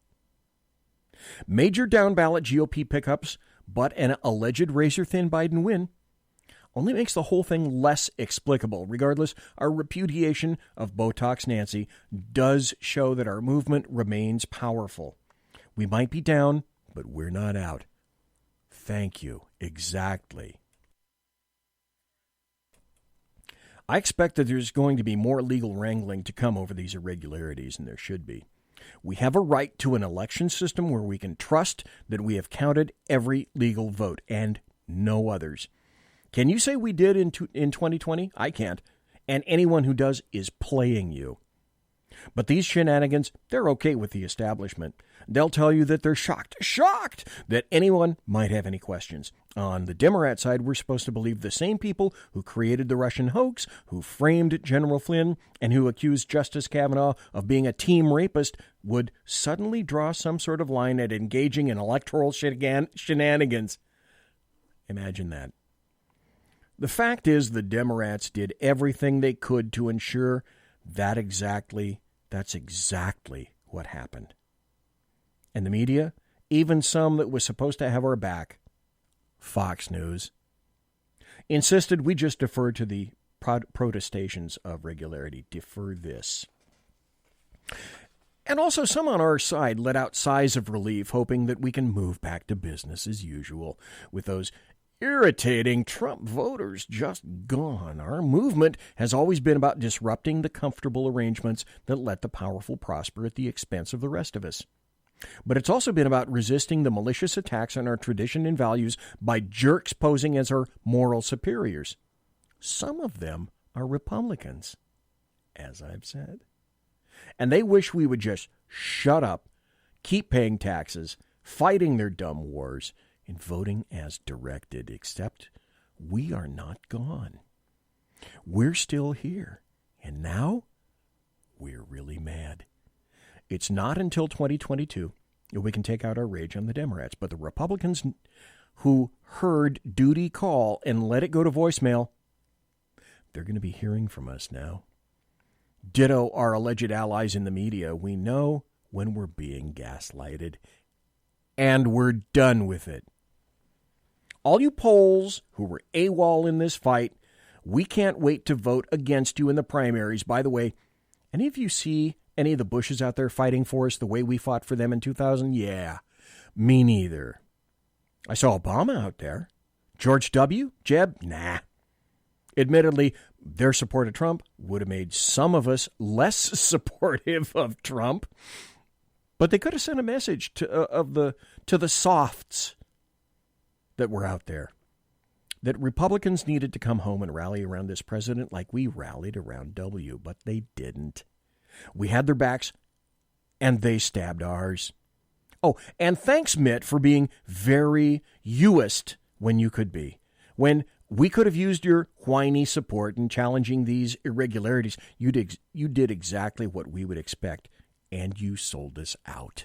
Major down ballot GOP pickups, but an alleged razor-thin Biden win only makes the whole thing less explicable. Regardless, our repudiation of Botox Nancy does show that our movement remains powerful. We might be down, but we're not out. Thank you. Exactly. I expect that there's going to be more legal wrangling to come over these irregularities, and there should be. We have a right to an election system where we can trust that we have counted every legal vote and no others. Can you say we did in 2020? I can't. And anyone who does is playing you. But these shenanigans, they're okay with the establishment. They'll tell you that they're shocked that anyone might have any questions. On the Demorat side, we're supposed to believe the same people who created the Russian hoax, who framed General Flynn, and who accused Justice Kavanaugh of being a team rapist would suddenly draw some sort of line at engaging in electoral shenanigans. Imagine that. The fact is the Demorats did everything they could to ensure that's exactly what happened. And the media, even some that was supposed to have our back, Fox News, insisted we just defer to the protestations of regularity. Defer this. And also some on our side let out sighs of relief, hoping that we can move back to business as usual with those irritating Trump voters just gone. Our movement has always been about disrupting the comfortable arrangements that let the powerful prosper at the expense of the rest of us. But it's also been about resisting the malicious attacks on our tradition and values by jerks posing as our moral superiors. Some of them are Republicans, as I've said. And they wish we would just shut up, keep paying taxes, fighting their dumb wars, and voting as directed, except we are not gone. We're still here, and now we're really mad. It's not until 2022 that we can take out our rage on the Demorats, but the Republicans who heard duty call and let it go to voicemail, they're going to be hearing from us now. Ditto our alleged allies in the media. We know when we're being gaslighted, and we're done with it. All you Poles who were AWOL in this fight, we can't wait to vote against you in the primaries. By the way, any of you see any of the Bushes out there fighting for us the way we fought for them in 2000? Yeah, me neither. I saw Obama out there. George W., Jeb? Nah. Admittedly, their support of Trump would have made some of us less supportive of Trump, but they could have sent a message to the softs that were out there, that Republicans needed to come home and rally around this president like we rallied around W, but they didn't. We had their backs, and they stabbed ours. Oh, and thanks, Mitt, for being very youist when you could be. When we could have used your whiny support in challenging these irregularities, you did exactly what we would expect, and you sold us out.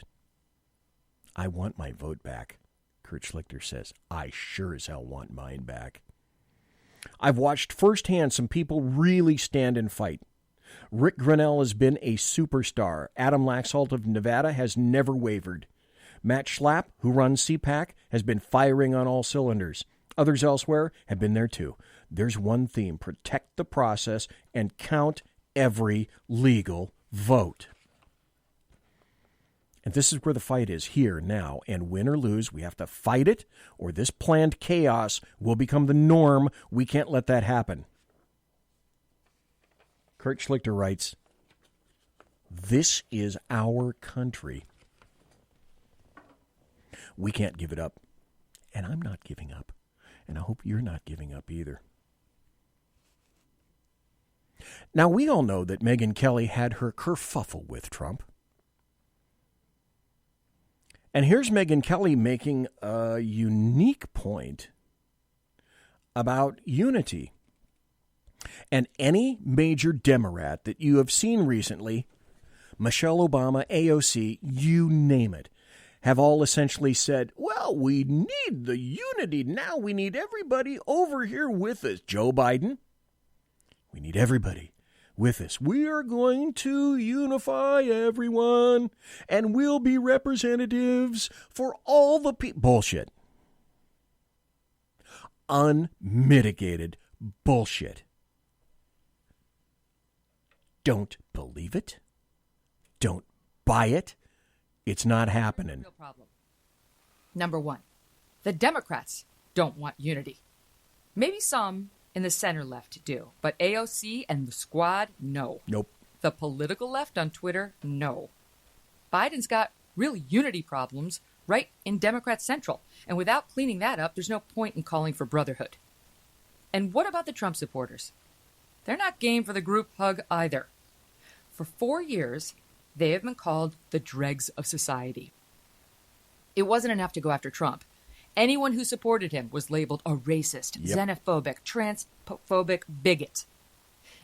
I want my vote back. Kurt Schlichter says, I sure as hell want mine back. I've watched firsthand some people really stand and fight. Rick Grinnell has been a superstar. Adam Laxalt of Nevada has never wavered. Matt Schlapp, who runs CPAC, has been firing on all cylinders. Others elsewhere have been there too. There's one theme: protect the process and count every legal vote. And this is where the fight is, here, now. And win or lose, we have to fight it, or this planned chaos will become the norm. We can't let that happen. Kurt Schlichter writes, this is our country. We can't give it up. And I'm not giving up. And I hope you're not giving up either. Now, we all know that Megyn Kelly had her kerfuffle with Trump. And here's Megyn Kelly making a unique point about unity. And any major Demorat that you have seen recently, Michelle Obama, AOC, you name it, have all essentially said, well, we need the unity now. We need everybody over here with us. Joe Biden, we need everybody with us. We are going to unify everyone, and we'll be representatives for all the people. Bullshit. Unmitigated bullshit. Don't believe it. Don't buy it. It's not happening. Real problem. Number one, the Democrats don't want unity. Maybe some in the center left do, but AOC and the squad, no. Nope. The political left on Twitter, no. Biden's got real unity problems right in Democrat Central, and without cleaning that up, there's no point in calling for brotherhood. And what about the Trump supporters? They're not game for the group hug either. For 4 years, they have been called the dregs of society. It wasn't enough to go after Trump. Anyone who supported him was labeled a racist, xenophobic, transphobic bigot.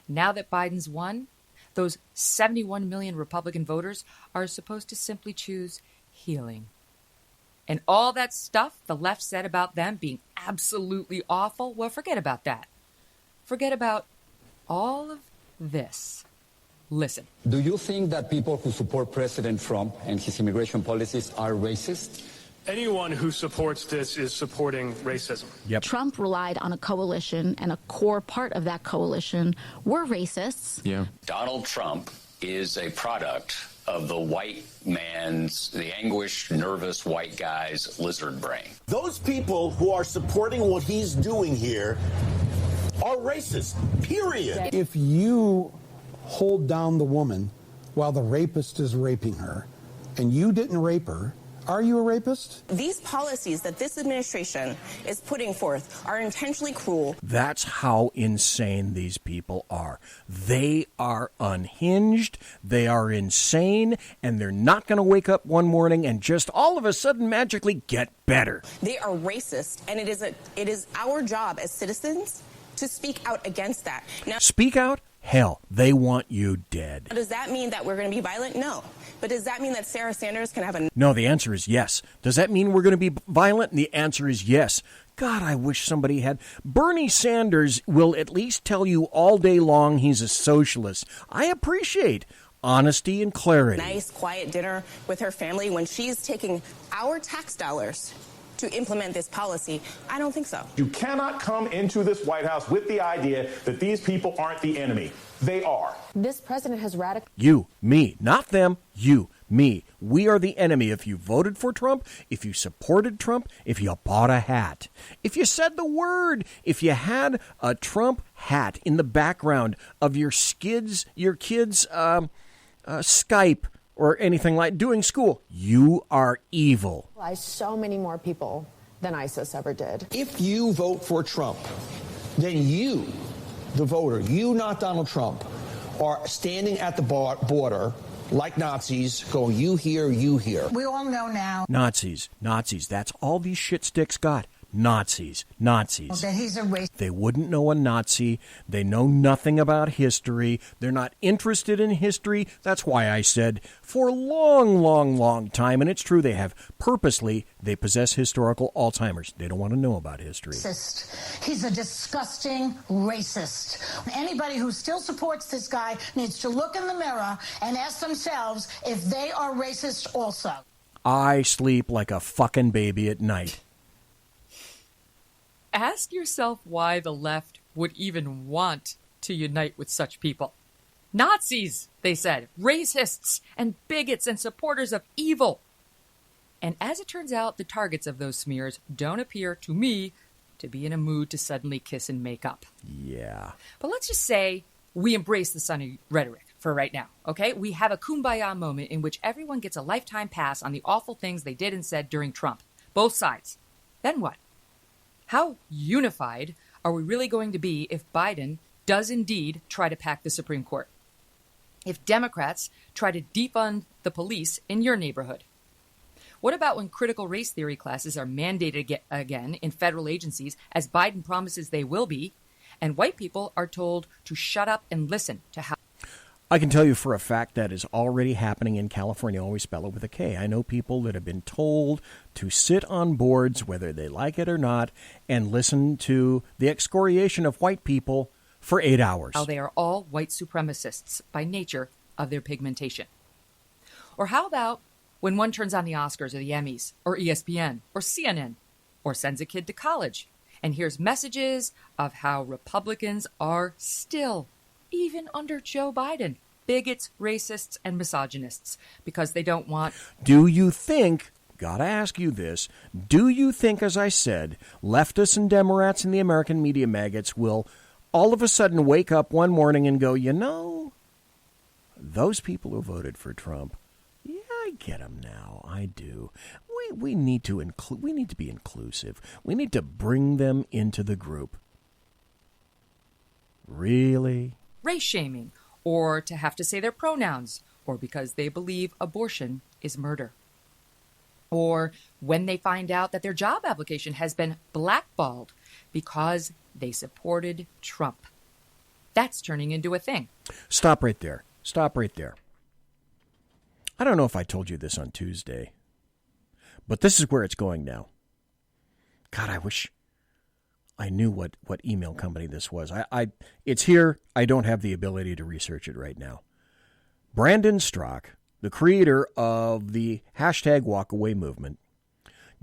Now that Biden's won, those 71 million Republican voters are supposed to simply choose healing. And all that stuff the left said about them being absolutely awful, well, forget about that. Forget about all of this. Listen. Do you think that people who support President Trump and his immigration policies are racist? Anyone who supports this is supporting racism. Trump relied on a coalition, and a core part of that coalition were racists. Donald Trump is a product of the white man's, the anguished, nervous white guy's lizard brain. Those people who are supporting what he's doing here are racist, period. If you hold down the woman while the rapist is raping her, and you didn't rape her, are you a rapist? These policies that this administration is putting forth are intentionally cruel. That's how insane these people are. They are unhinged, they are insane, and they're not going to wake up one morning and just all of a sudden magically get better. They are racist, and it is our job as citizens to speak out against that. Now, speak out? Hell, they want you dead. Does that mean that we're going to be violent? No. But does that mean that Sarah Sanders can have a... No, the answer is yes. Does that mean we're going to be violent? And the answer is yes. God, I wish somebody had... Bernie Sanders will at least tell you all day long he's a socialist. I appreciate honesty and clarity. Nice, quiet dinner with her family when she's taking our tax dollars to implement this policy. I don't think so. You cannot come into this White House with the idea that these people aren't the enemy. They are. This president has radical... You, me, not them, you, me. We are the enemy if you voted for Trump, if you supported Trump, if you bought a hat, if you said the word, if you had a Trump hat in the background of your kids' Skype, or anything like doing school, you are evil. So many more people than ISIS ever did. If you vote for Trump, then you, the voter, you, not Donald Trump, are standing at the border like Nazis going, you here, you here. We all know now. Nazis, that's all these shit sticks got. Nazis. That he's a racist. They wouldn't know a Nazi. They know nothing about history. They're not interested in history. That's why I said for a long time, and it's true, they possess historical Alzheimer's. They don't want to know about history. He's a disgusting racist. Anybody who still supports this guy needs to look in the mirror and ask themselves if they are racist also. I sleep like a fucking baby at night. Ask yourself why the left would even want to unite with such people. Nazis, they said, racists and bigots and supporters of evil. And as it turns out, the targets of those smears don't appear to me to be in a mood to suddenly kiss and make up. Yeah. But let's just say we embrace the sunny rhetoric for right now, okay? We have a kumbaya moment in which everyone gets a lifetime pass on the awful things they did and said during Trump. Both sides. Then what? How unified are we really going to be if Biden does indeed try to pack the Supreme Court? If Democrats try to defund the police in your neighborhood? What about when critical race theory classes are mandated again in federal agencies, as Biden promises they will be, and white people are told to shut up and listen to how... I can tell you for a fact that is already happening in California. Always spell it with a K. I know people that have been told to sit on boards, whether they like it or not, and listen to the excoriation of white people for 8 hours. How they are all white supremacists by nature of their pigmentation. Or how about when one turns on the Oscars or the Emmys or ESPN or CNN or sends a kid to college and hears messages of how Republicans are still, even under Joe Biden, bigots, racists, and misogynists, because they don't want... Do you think, gotta ask you this, do you think, as I said, leftists and Demorats and the American media maggots will all of a sudden wake up one morning and go, you know, those people who voted for Trump, yeah, I get them now, I do. We need to be inclusive. We need to bring them into the group. Really? Race shaming, or to have to say their pronouns, or because they believe abortion is murder. Or when they find out that their job application has been blackballed because they supported Trump. That's turning into a thing. Stop right there. Stop right there. I don't know if I told you this on Tuesday, but this is where it's going now. God, I wish I knew what email company this was. It's here. I don't have the ability to research it right now. Brandon Strzok, the creator of the hashtag walkaway movement,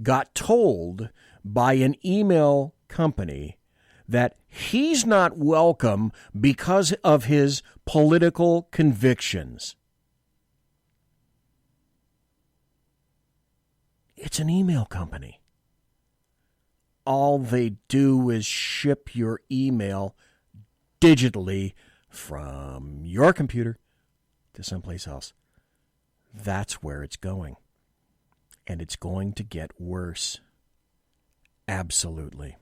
got told by an email company that he's not welcome because of his political convictions. It's an email company. All they do is ship your email digitally from your computer to someplace else. That's where it's going. And it's going to get worse. Absolutely.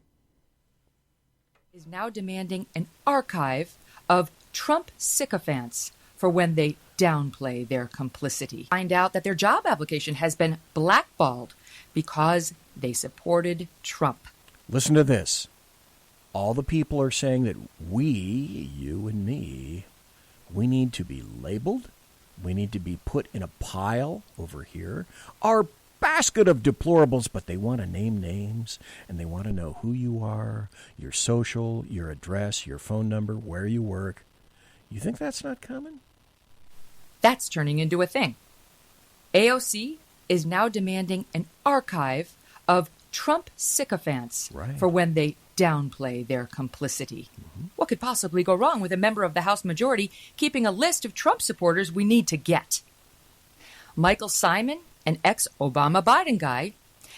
Is now demanding an archive of Trump sycophants for when they downplay their complicity. Find out that their job application has been blackballed because they supported Trump. Listen to this. All the people are saying that we, you and me, we need to be labeled. We need to be put in a pile over here. Our basket of deplorables, but they want to name names, and they want to know who you are, your social, your address, your phone number, where you work. You think that's not coming? That's turning into a thing. AOC is now demanding an archive of Trump sycophants for when they downplay their complicity. Mm-hmm. What could possibly go wrong with a member of the House majority keeping a list of Trump supporters we need to get? Michael Simon, an ex-Obama Biden guy,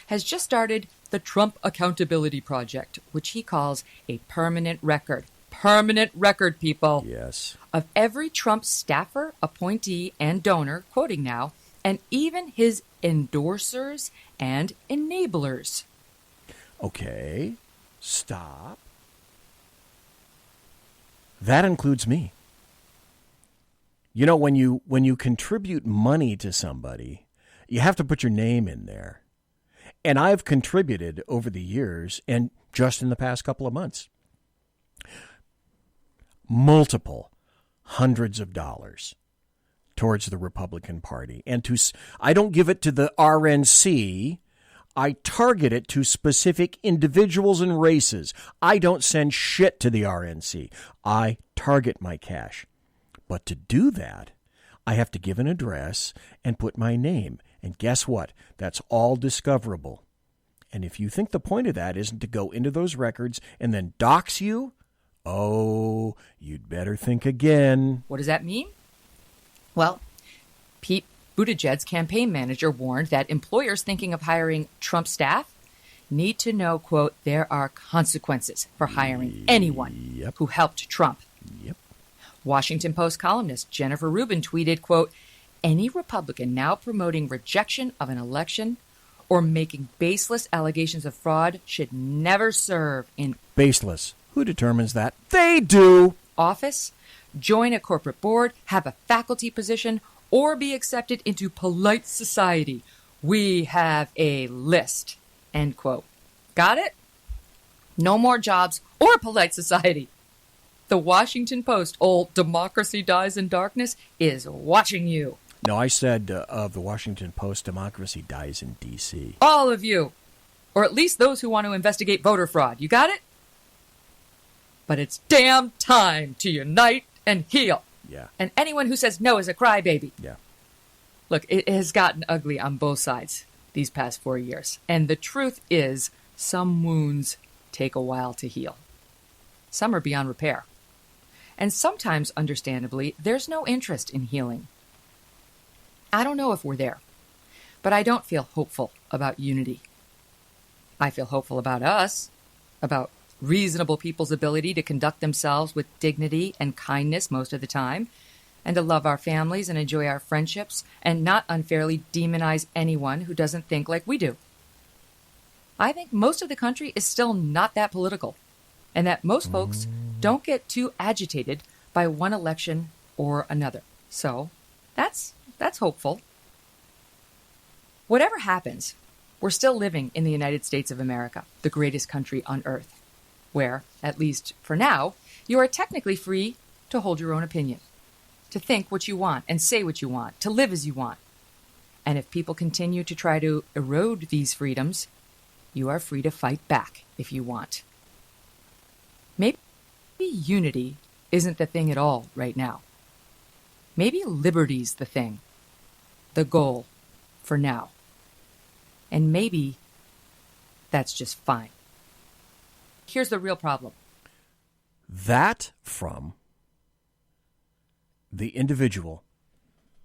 has just started the Trump Accountability Project, which he calls a permanent record. Permanent record, people. Yes. Of every Trump staffer, appointee, and donor, quoting now, and even his endorsers and enablers. Okay, stop. That includes me. You know, when you contribute money to somebody, you have to put your name in there. And I've contributed over the years, and just in the past couple of months, multiple hundreds of dollars towards the Republican Party. And I don't give it to the RNC. I target it to specific individuals and races. I don't send shit to the RNC. I target my cash. But to do that, I have to give an address and put my name. And guess what? That's all discoverable. And if you think the point of that isn't to go into those records and then dox you, oh, you'd better think again. What does that mean? Well, Pete Buttigieg's campaign manager warned that employers thinking of hiring Trump staff need to know, quote, there are consequences for hiring anyone who helped Trump. Yep. Washington Post columnist Jennifer Rubin tweeted, quote, any Republican now promoting rejection of an election or making baseless allegations of fraud should never serve in baseless. Who determines that? They do. Office, join a corporate board, have a faculty position, or be accepted into polite society. We have a list. End quote. Got it? No more jobs or polite society. The Washington Post, old democracy dies in darkness, is watching you. No, I said of the Washington Post, democracy dies in D.C. All of you. Or at least those who want to investigate voter fraud. You got it? But it's damn time to unite and heal. Yeah. And anyone who says no is a crybaby. Yeah. Look, it has gotten ugly on both sides these past 4 years. And the truth is, some wounds take a while to heal. Some are beyond repair. And sometimes, understandably, there's no interest in healing. I don't know if we're there, but I don't feel hopeful about unity. I feel hopeful about us, about reasonable people's ability to conduct themselves with dignity and kindness most of the time, and to love our families and enjoy our friendships, and not unfairly demonize anyone who doesn't think like we do. I think most of the country is still not that political, and that most folks don't get too agitated by one election or another. So that's hopeful. Whatever happens, we're still living in the United States of America, the greatest country on earth, where, at least for now, you are technically free to hold your own opinion, to think what you want and say what you want, to live as you want. And if people continue to try to erode these freedoms, you are free to fight back if you want. Maybe unity isn't the thing at all right now. Maybe liberty's the thing, the goal for now. And maybe that's just fine. Here's the real problem. That from the individual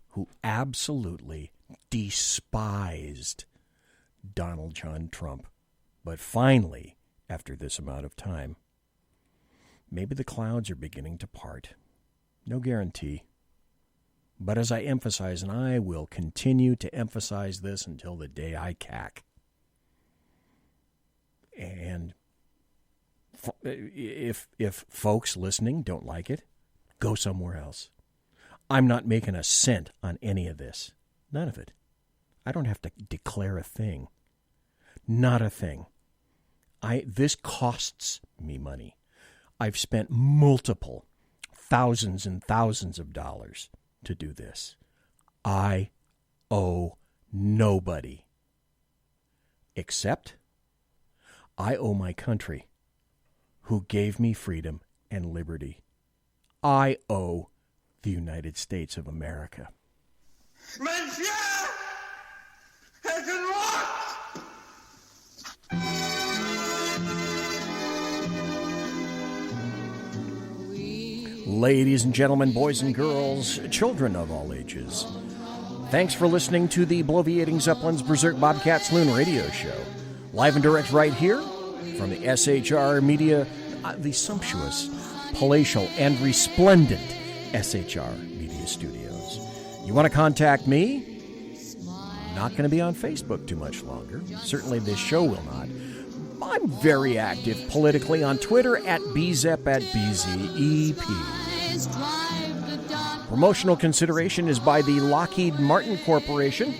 who absolutely despised Donald John Trump. But finally, after this amount of time, maybe the clouds are beginning to part. No guarantee. But as I emphasize, and I will continue to emphasize this until the day I cack, and if folks listening don't like it, go somewhere else. I'm not making a cent on any of this. None of it. I don't have to declare a thing. Not a thing. This costs me money. I've spent multiple thousands and thousands of dollars to do this. I owe nobody. Except I owe my country, who gave me freedom and liberty. I owe the United States of America. Monsieur has been Ladies and gentlemen, boys and girls, children of all ages, thanks for listening to the Bloviating Zeppelin's Berserk Bobcat Saloon radio show. Live and direct right here from the SHR Media, the sumptuous, palatial, and resplendent SHR Media Studios. You want to contact me? Not going to be on Facebook too much longer. Certainly this show will not. I'm very active politically on Twitter at BZEP at BZEP. Promotional consideration is by the Lockheed Martin Corporation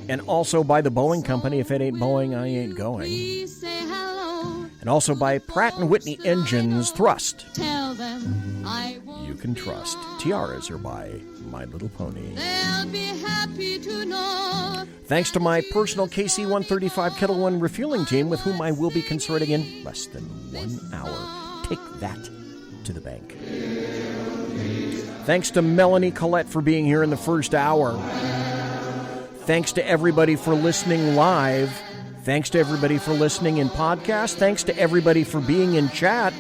and also by the Boeing Company. If it ain't Boeing, I ain't going. And also by Pratt & Whitney Engines Thrust. You can trust. Tiaras are by My Little Pony. They'll be happy to know. Thanks to my personal KC-135 Kettle One refueling team, with whom I will be consorting in less than 1 hour. Take that to the bank. Thanks to Melanie Colette for being here in the first hour. Thanks to everybody for listening live. Thanks to everybody for listening in podcast. Thanks to everybody for being in chat.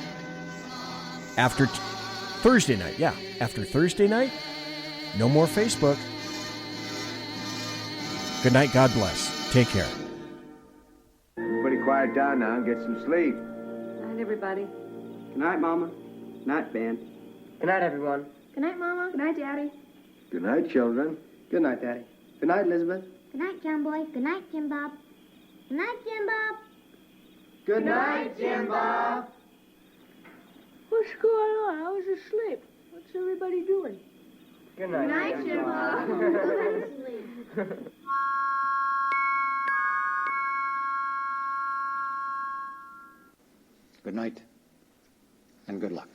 After Thursday night, after Thursday night, no more Facebook. Good night, God bless. Take care. Everybody quiet down now and get some sleep. Good night, everybody. Good night, Mama. Good night, Ben. Good night, everyone. Good night, Mama. Good night, Daddy. Good night, children. Good night, Daddy. Good night, Elizabeth. Good night, John Boy. Good night, Jim Bob. Good night, Jim Bob. Good night, Jim Bob. What's going on? I was asleep. What's everybody doing? Good night. Good night, Jim Bob. Good night, and good luck.